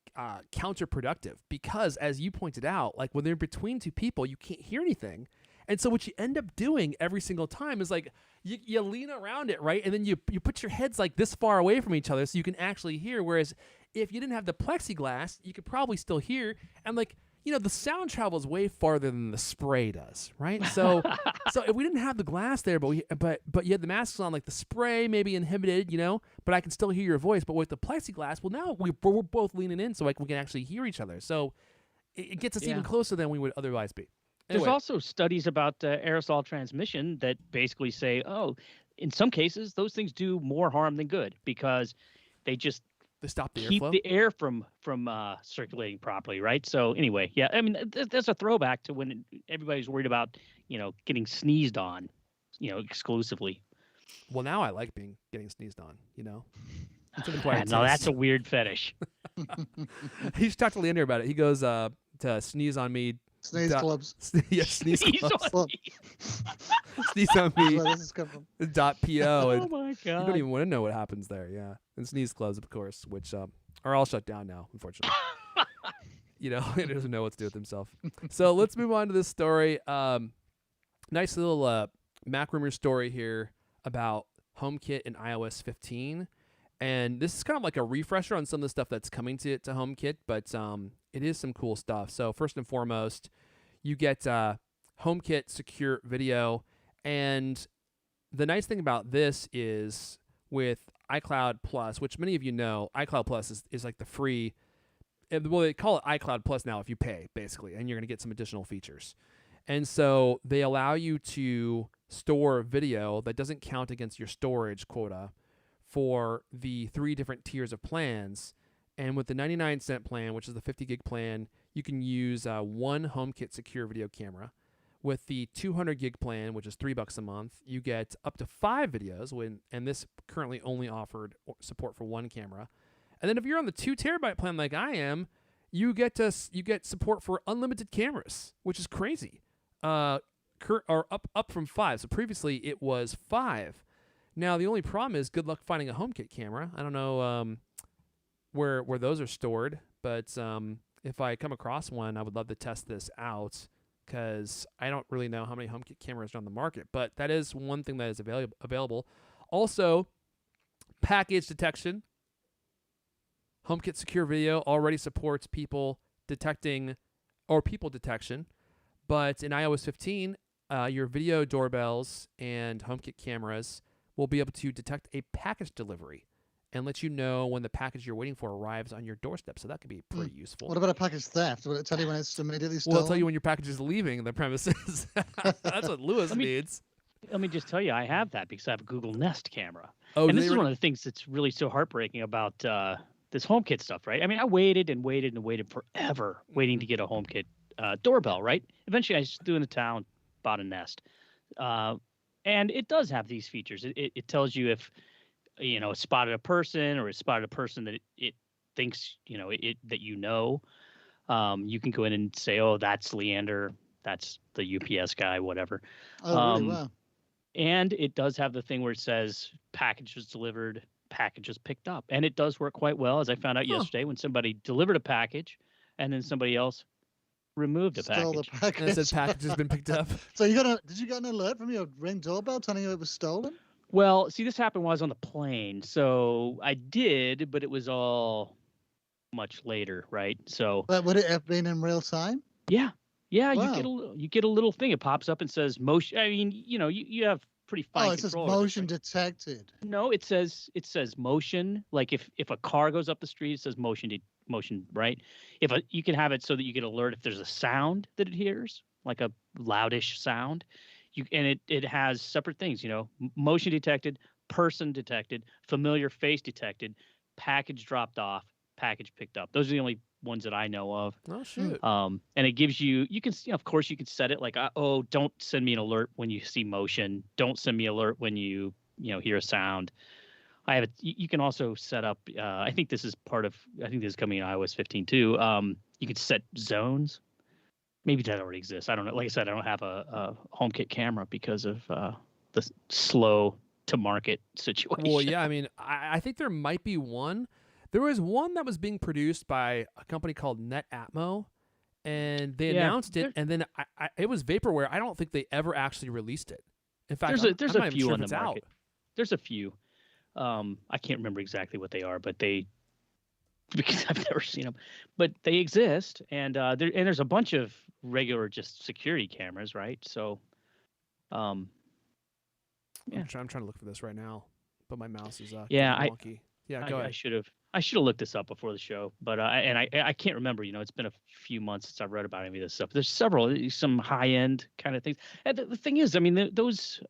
counterproductive because, as you pointed out, like when they're between two people, you can't hear anything. And so what you end up doing every single time is like you lean around it, right? And then you put your heads like this far away from each other so you can actually hear. Whereas if you didn't have the plexiglass, you could probably still hear. And like, the sound travels way farther than the spray does, right? So if we didn't have the glass there, but you had the masks on, like the spray maybe inhibited, but I can still hear your voice. But with the plexiglass, well, now we're both leaning in so like we can actually hear each other. So it gets us even closer than we would otherwise be. Anyway. There's also studies about aerosol transmission that basically say, in some cases, those things do more harm than good because they stop the keep airflow? the air from circulating properly, right? So anyway, yeah, I mean, there's a throwback to when everybody's worried about, getting sneezed on, exclusively. Well, now I like getting sneezed on, No, that's a weird fetish. He should talk to Leander about it. He goes to sneeze on me. Sneeze clubs. Yeah, sneeze clubs. On Sneeze on me. Where this is coming from. .po. Oh my God. You don't even want to know what happens there, yeah. And sneeze clubs, of course, which are all shut down now, unfortunately. He doesn't know what to do with himself. So let's move on to this story. Nice little Mac Rumor story here about HomeKit and iOS 15. And this is kind of like a refresher on some of the stuff that's coming to HomeKit, but it is some cool stuff. So first and foremost, you get HomeKit Secure Video. And the nice thing about this is with iCloud Plus, which many of you know, iCloud Plus is like the free, well, they call it iCloud Plus now if you pay, basically, and you're going to get some additional features. And so they allow you to store video that doesn't count against your storage quota for the 3 different tiers of plans. And with the 99-cent plan, which is the 50 gig plan, you can use one HomeKit secure video camera. With the 200 gig plan, which is $3 a month, you get up to 5 videos, and this currently only offered support for 1 camera. And then if you're on the 2 terabyte plan like I am, you get support for unlimited cameras, which is crazy. Or up from 5. So previously it was 5. Now, the only problem is good luck finding a HomeKit camera. I don't know where those are stored, but if I come across one, I would love to test this out because I don't really know how many HomeKit cameras are on the market, but that is one thing that is available. Also, package detection. HomeKit Secure Video already supports people detecting or people detection. But in iOS 15, your video doorbells and HomeKit cameras will be able to detect a package delivery and let you know when the package you're waiting for arrives on your doorstep. So that could be pretty useful. What about a package theft? Will it tell you when it's immediately stolen? Well, it'll tell you when your package is leaving the premises. That's what Lewis needs. Let me just tell you, I have that because I have a Google Nest camera. Oh, and this is one of the things that's really so heartbreaking about this HomeKit stuff, right? I mean, I waited and waited and waited forever waiting to get a HomeKit doorbell, right? Eventually, I just threw in the towel, bought a Nest. And it does have these features. It tells you if, it spotted a person or it spotted a person that it thinks, that you can go in and say, oh, that's Leander. That's the UPS guy, whatever. Oh, really? Wow. And it does have the thing where it says package was delivered, package was picked up. And it does work quite well, as I found out yesterday when somebody delivered a package and then somebody else removed a Stole package. the package. And it says package has been picked up. So did you get an alert from your Ring doorbell telling you it was stolen? Well, see, this happened while I was on the plane. So I did, but it was all much later, right? So But would it have been in real time? yeah. Yeah, Wow. you get a little thing. It pops up and says motion. I mean, you have pretty fine Oh, it says control over this, motion right? detected. No, it says motion. Like if a car goes up the street, it says motion, right? You can have it so that you get alert if there's a sound that it hears, like a loudish sound. It has separate things, motion detected, person detected, familiar face detected, package dropped off, package picked up. Those are the only ones that I know of. Oh, shoot. And it gives you can, of course you can set it like, oh, don't send me an alert when you see motion. Don't send me alert when you hear a sound. I have it. You can also set up, I think this is coming in iOS 15 too. You can set zones. Maybe that already exists. I don't know. Like I said, I don't have a HomeKit camera because of the slow to market situation. Well, yeah, I mean, I think there might be one. There was one that was being produced by a company called NetAtmo, and they announced it, and then it was vaporware. I don't think they ever actually released it. In fact, there's I'm a not even few sure on if the it's market. out. There's a few. I can't remember exactly what they are, but because I've never seen them, but they exist, and there's a bunch of regular just security cameras, right? So, yeah. I'm trying to look for this right now, but my mouse is Yeah, wonky. Yeah, go ahead. I should have looked this up before the show, but I can't remember. It's been a few months since I've read about any of this stuff. There's some high end kind of things. And the thing is, I mean, those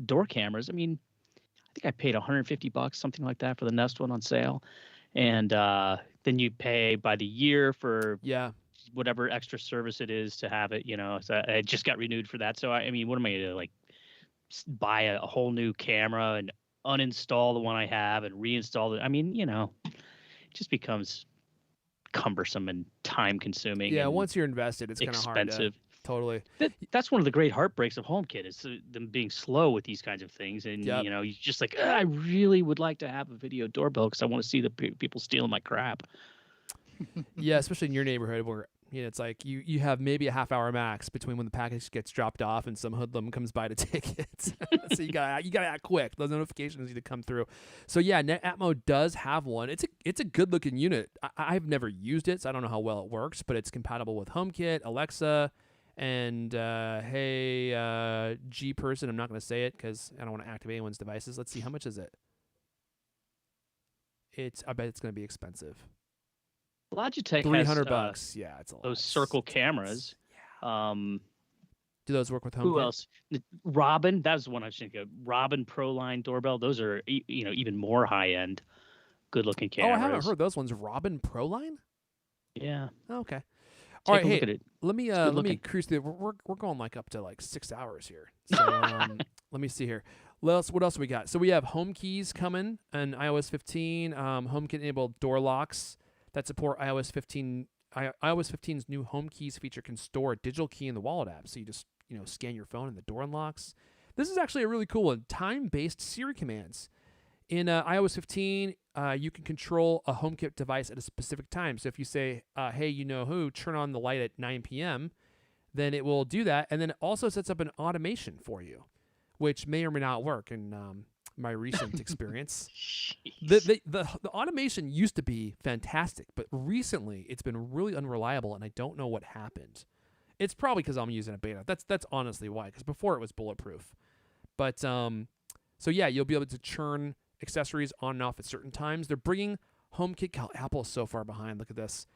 door cameras. I mean, I think I paid $150, something like that, for the Nest one on sale, and then you pay by the year for whatever extra service it is to have it. So I just got renewed for that. So I mean, what am I gonna do, like buy a whole new camera and uninstall the one I have and reinstall it? I mean, it just becomes cumbersome and time consuming. Yeah, and once you're invested, it's kind of hard. expensive. Totally. That's one of the great heartbreaks of HomeKit is them being slow with these kinds of things. And, you're just like, I really would like to have a video doorbell because I want to see the people stealing my crap. Yeah, especially in your neighborhood where it's like you have maybe a half hour max between when the package gets dropped off and some hoodlum comes by to take it. So you gotta act quick. Those notifications need to come through. So yeah, NetAtmo does have one. It's a good looking unit. I've never used it, so I don't know how well it works, but it's compatible with HomeKit, Alexa, and hey G person. I'm not gonna say it because I don't want to activate anyone's devices. Let's see, how much is it? I bet it's gonna be expensive. Logitech $300. has Yeah, it's a lot. those circle cameras. Yeah. Do those work with HomeKit? Who else? Robin. That was one I was thinking of. Robin ProLine doorbell. Those are even more high end, good looking cameras. Oh, I haven't heard those ones. Robin ProLine? Yeah. Oh, okay. Take All right, a look hey, at it. let me cruise through. We're going like up to like 6 hours here. So let me see here. What else we got? So we have home keys coming in iOS 15. HomeKit enabled door locks that support iOS 15. iOS 15's new home keys feature can store a digital key in the wallet app. So you just scan your phone and the door unlocks. This is actually a really cool one. Time-based Siri commands. In iOS 15, you can control a HomeKit device at a specific time. So if you say, hey, turn on the light at 9 p.m., then it will do that. And then it also sets up an automation for you, which may or may not work. And my recent experience. Jeez. The automation used to be fantastic, but recently it's been really unreliable, and I don't know what happened. It's probably because I'm using a beta. That's honestly why. Because before it was bulletproof. But so yeah, you'll be able to churn accessories on and off at certain times. They're bringing HomeKit. God, Apple is so far behind. Look at this.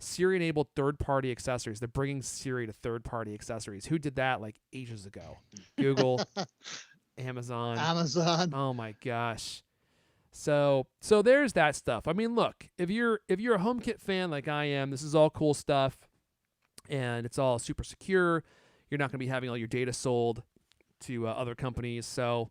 Siri-enabled third-party accessories. They're bringing Siri to third-party accessories. Who did that like ages ago? Google, Amazon. Oh my gosh. So there's that stuff. I mean, look, if you're a HomeKit fan like I am, this is all cool stuff, and it's all super secure. You're not going to be having all your data sold to other companies, so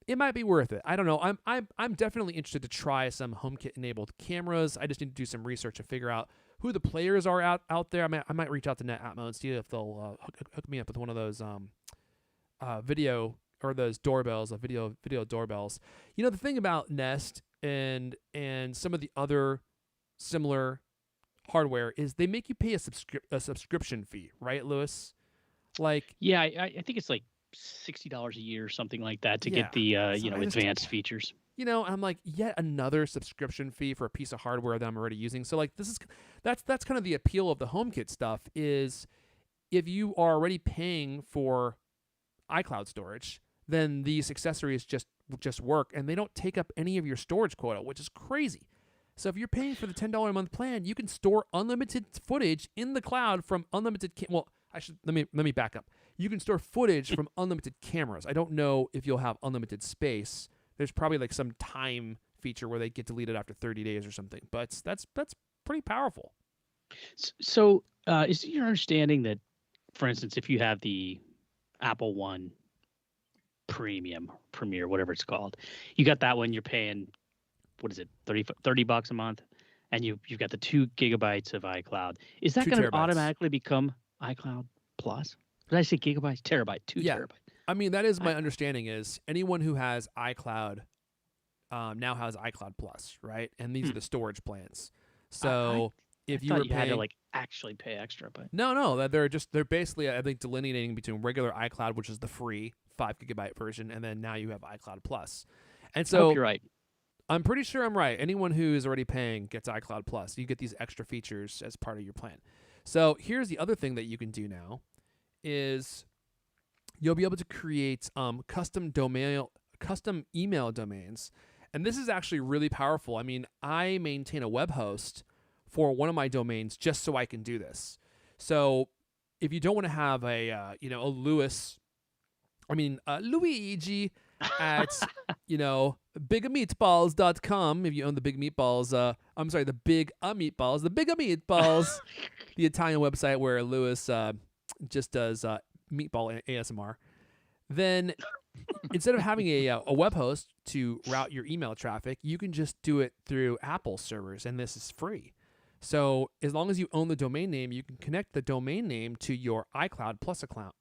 it might be worth it. I don't know. I'm definitely interested to try some HomeKit-enabled cameras. I just need to do some research to figure out who the players are out there. I might reach out to NetAtmo and see if they'll hook me up with one of those video or those doorbells, video doorbells. You know, the thing about Nest and some of the other similar hardware is they make you pay a subscription fee, right, Lewis? Like, Yeah, I think it's like $60 a year or something like that to Yeah. get the So I just- advanced features. you know, I'm like, yet another subscription fee for a piece of hardware that I'm already using. So like, that's kind of the appeal of the HomeKit stuff is if you are already paying for iCloud storage, then these accessories just work, and they don't take up any of your storage quota, which is crazy. So if you're paying for the $10 a month plan, you can store unlimited footage in the cloud from unlimited. Let me back up. You can store footage from unlimited cameras. I don't know if you'll have unlimited space. There's probably like some time feature where they get deleted after 30 days or something. But that's pretty powerful. So, is it your understanding that, for instance, if you have the Apple One Premier, whatever it's called, you got that one, you're paying, what is it, $30 a month, and you've got the 2 gigabytes of iCloud. Is that 2 going to terabytes. automatically become iCloud Plus? Did I say gigabytes? Terabyte, 2 Yeah. terabyte. I mean, that is my understanding is anyone who has iCloud now has iCloud Plus, right? And these are the storage plans. So if I you thought were you paying, had to like actually pay extra, but no, they're basically, I think, delineating between regular iCloud, which is the free 5 gigabyte version, and then now you have iCloud Plus. And I so hope you're right. I'm pretty sure I'm right. Anyone who is already paying gets iCloud Plus. You get these extra features as part of your plan. So here's the other thing that you can do now is you'll be able to create custom email domains. And this is actually really powerful. I mean, I maintain a web host for one of my domains just so I can do this. So if you don't want to have a Luigi at, bigameatballs.com, if you own the Big Meatballs, I'm sorry, the Big Meatballs, the Italian website where Lewis just does meatball ASMR, then instead of having a web host to route your email traffic, you can just do it through Apple servers, and this is free. So as long as you own the domain name, you can connect the domain name to your iCloud Plus account,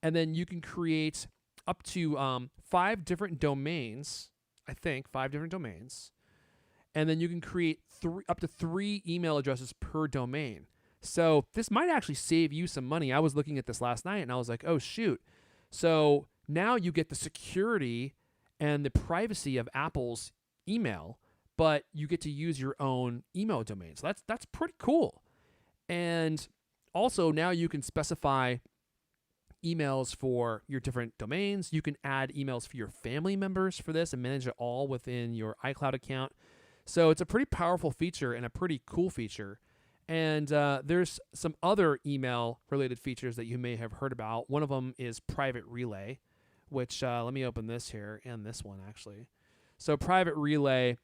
and then you can create up to 5 different domains, I think, 5 different domains, and then you can create up to 3 email addresses per domain. So this might actually save you some money. I was looking at this last night, and I was like, oh, shoot. So now you get the security and the privacy of Apple's email, but you get to use your own email domain. So that's pretty cool. And also now you can specify emails for your different domains. You can add emails for your family members for this and manage it all within your iCloud account. So it's a pretty powerful feature and a pretty cool feature. And there's some other email-related features that you may have heard about. One of them is Private Relay, which let me open this here, and this one actually. So Private Relay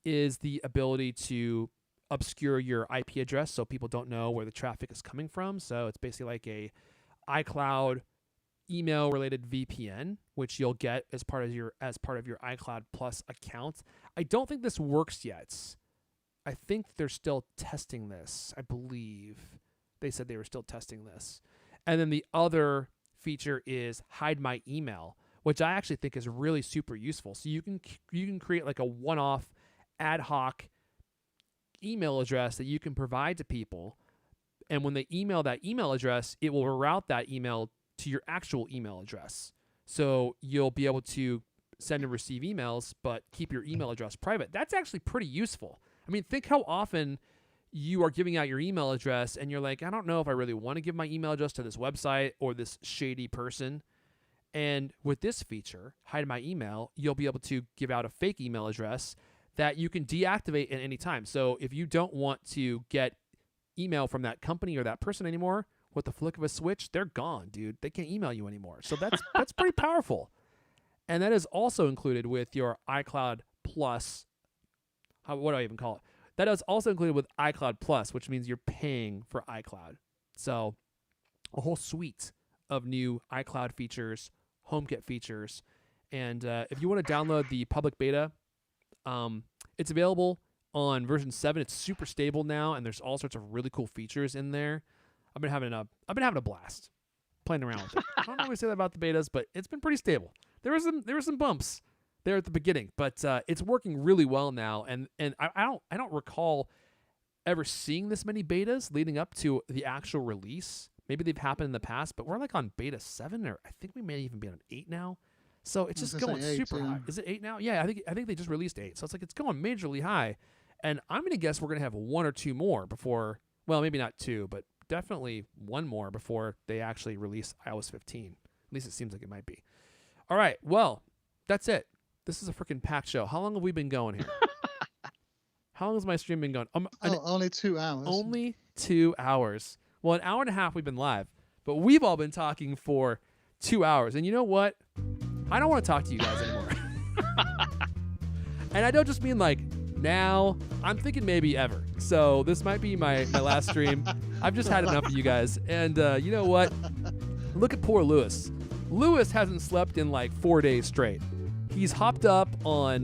is the ability to obscure your IP address so people don't know where the traffic is coming from. So it's basically like a iCloud email-related VPN, which you'll get as part of your iCloud Plus account. I don't think this works yet. I think they're still testing this. I believe they said they were still testing this. And then the other feature is Hide My Email, which I actually think is really super useful. So you can create like a one-off ad hoc email address that you can provide to people. And when they email that email address, it will route that email to your actual email address. So you'll be able to send and receive emails, but keep your email address private. That's actually pretty useful. I mean, think how often you are giving out your email address and you're like, I don't know if I really want to give my email address to this website or this shady person. And with this feature, hide my email, you'll be able to give out a fake email address that you can deactivate at any time. So if you don't want to get email from that company or that person anymore, with the flick of a switch, they're gone, dude. They can't email you anymore. So that's pretty powerful. And that is also included with your iCloud Plus. What do I even call it? That is also included with iCloud Plus, which means you're paying for iCloud. So a whole suite of new iCloud features, HomeKit features. And if you want to download the public beta, it's available on version 7. It's super stable now, and there's all sorts of really cool features in there. I've been having a blast playing around with it. I don't always say that about the betas, but it's been pretty stable. There were some bumps there at the beginning, but it's working really well now. And I don't recall ever seeing this many betas leading up to the actual release. Maybe they've happened in the past, but we're like on beta 7, or I think we may even be on 8 now. So it's just going super high. Is it 8 now? Yeah, I think they just released 8. So it's like it's going majorly high. And I'm going to guess we're going to have 1 or 2 more before, well, maybe not 2, but definitely 1 more before they actually release iOS 15. At least it seems like it might be. All right, well, that's it. This is a freaking packed show. How long have we been going here? How long has my stream been going? Only 2 hours. Only 2 hours. Well, an hour and a half we've been live, but we've all been talking for 2 hours. And you know what? I don't want to talk to you guys anymore. And I don't just mean like now. I'm thinking maybe ever. So this might be my last stream. I've just had enough of you guys. And you know what? Look at poor Lewis. Lewis hasn't slept in like 4 days straight. He's hopped up on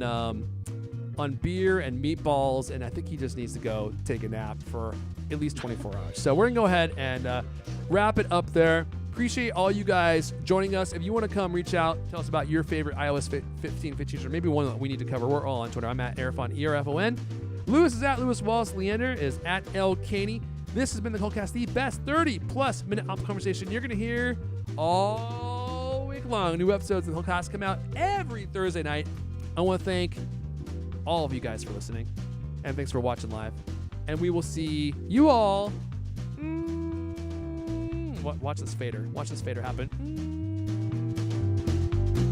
beer and meatballs, and I think he just needs to go take a nap for at least 24 hours. So we're going to go ahead and wrap it up there. Appreciate all you guys joining us. If you want to come, reach out. Tell us about your favorite iOS 15 features, or maybe one that we need to cover. We're all on Twitter. I'm at Erfon, ERFON. Lewis is at Lewis Wallace. Leander is at L. Caney. This has been the CultCast, the best 30-plus minute conversation you're going to hear all week long. New episodes of the CultCast come out every Thursday night. I want to thank all of you guys for listening, and thanks for watching live. And we will see you all. Watch this fader. Watch this fader happen.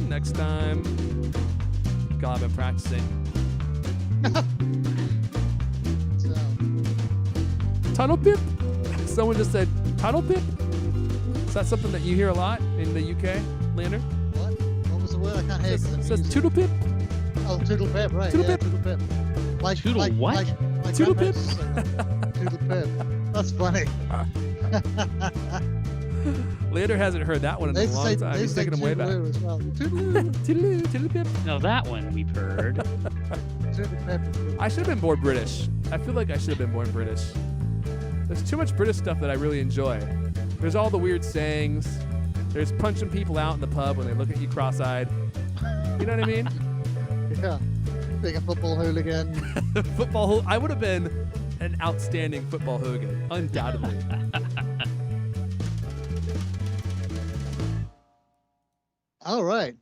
Next time. God, I've been practicing. Tunnel pip? Someone just said tunnel pip? Is that something that you hear a lot in the UK, Leander? What? What was the word? I can't hear it. It says toodle pip? Oh, toodle pip, right. Toodle pip. Toodle pip. Like, Toodle like, what? Like Toodle pip. Toodle pip. That's funny. Leander hasn't heard that one in a long time. He's taking them way back. As well. Toodaloo, toodaloo, toodle pip. No, that one we've heard. Toodle pip. I should have been born British. I feel like I should have been born British. There's too much British stuff that I really enjoy. There's all the weird sayings. There's punching people out in the pub when they look at you cross-eyed. You know what I mean? Yeah. Being a football hooligan. I would have been an outstanding football hooligan, undoubtedly. All right.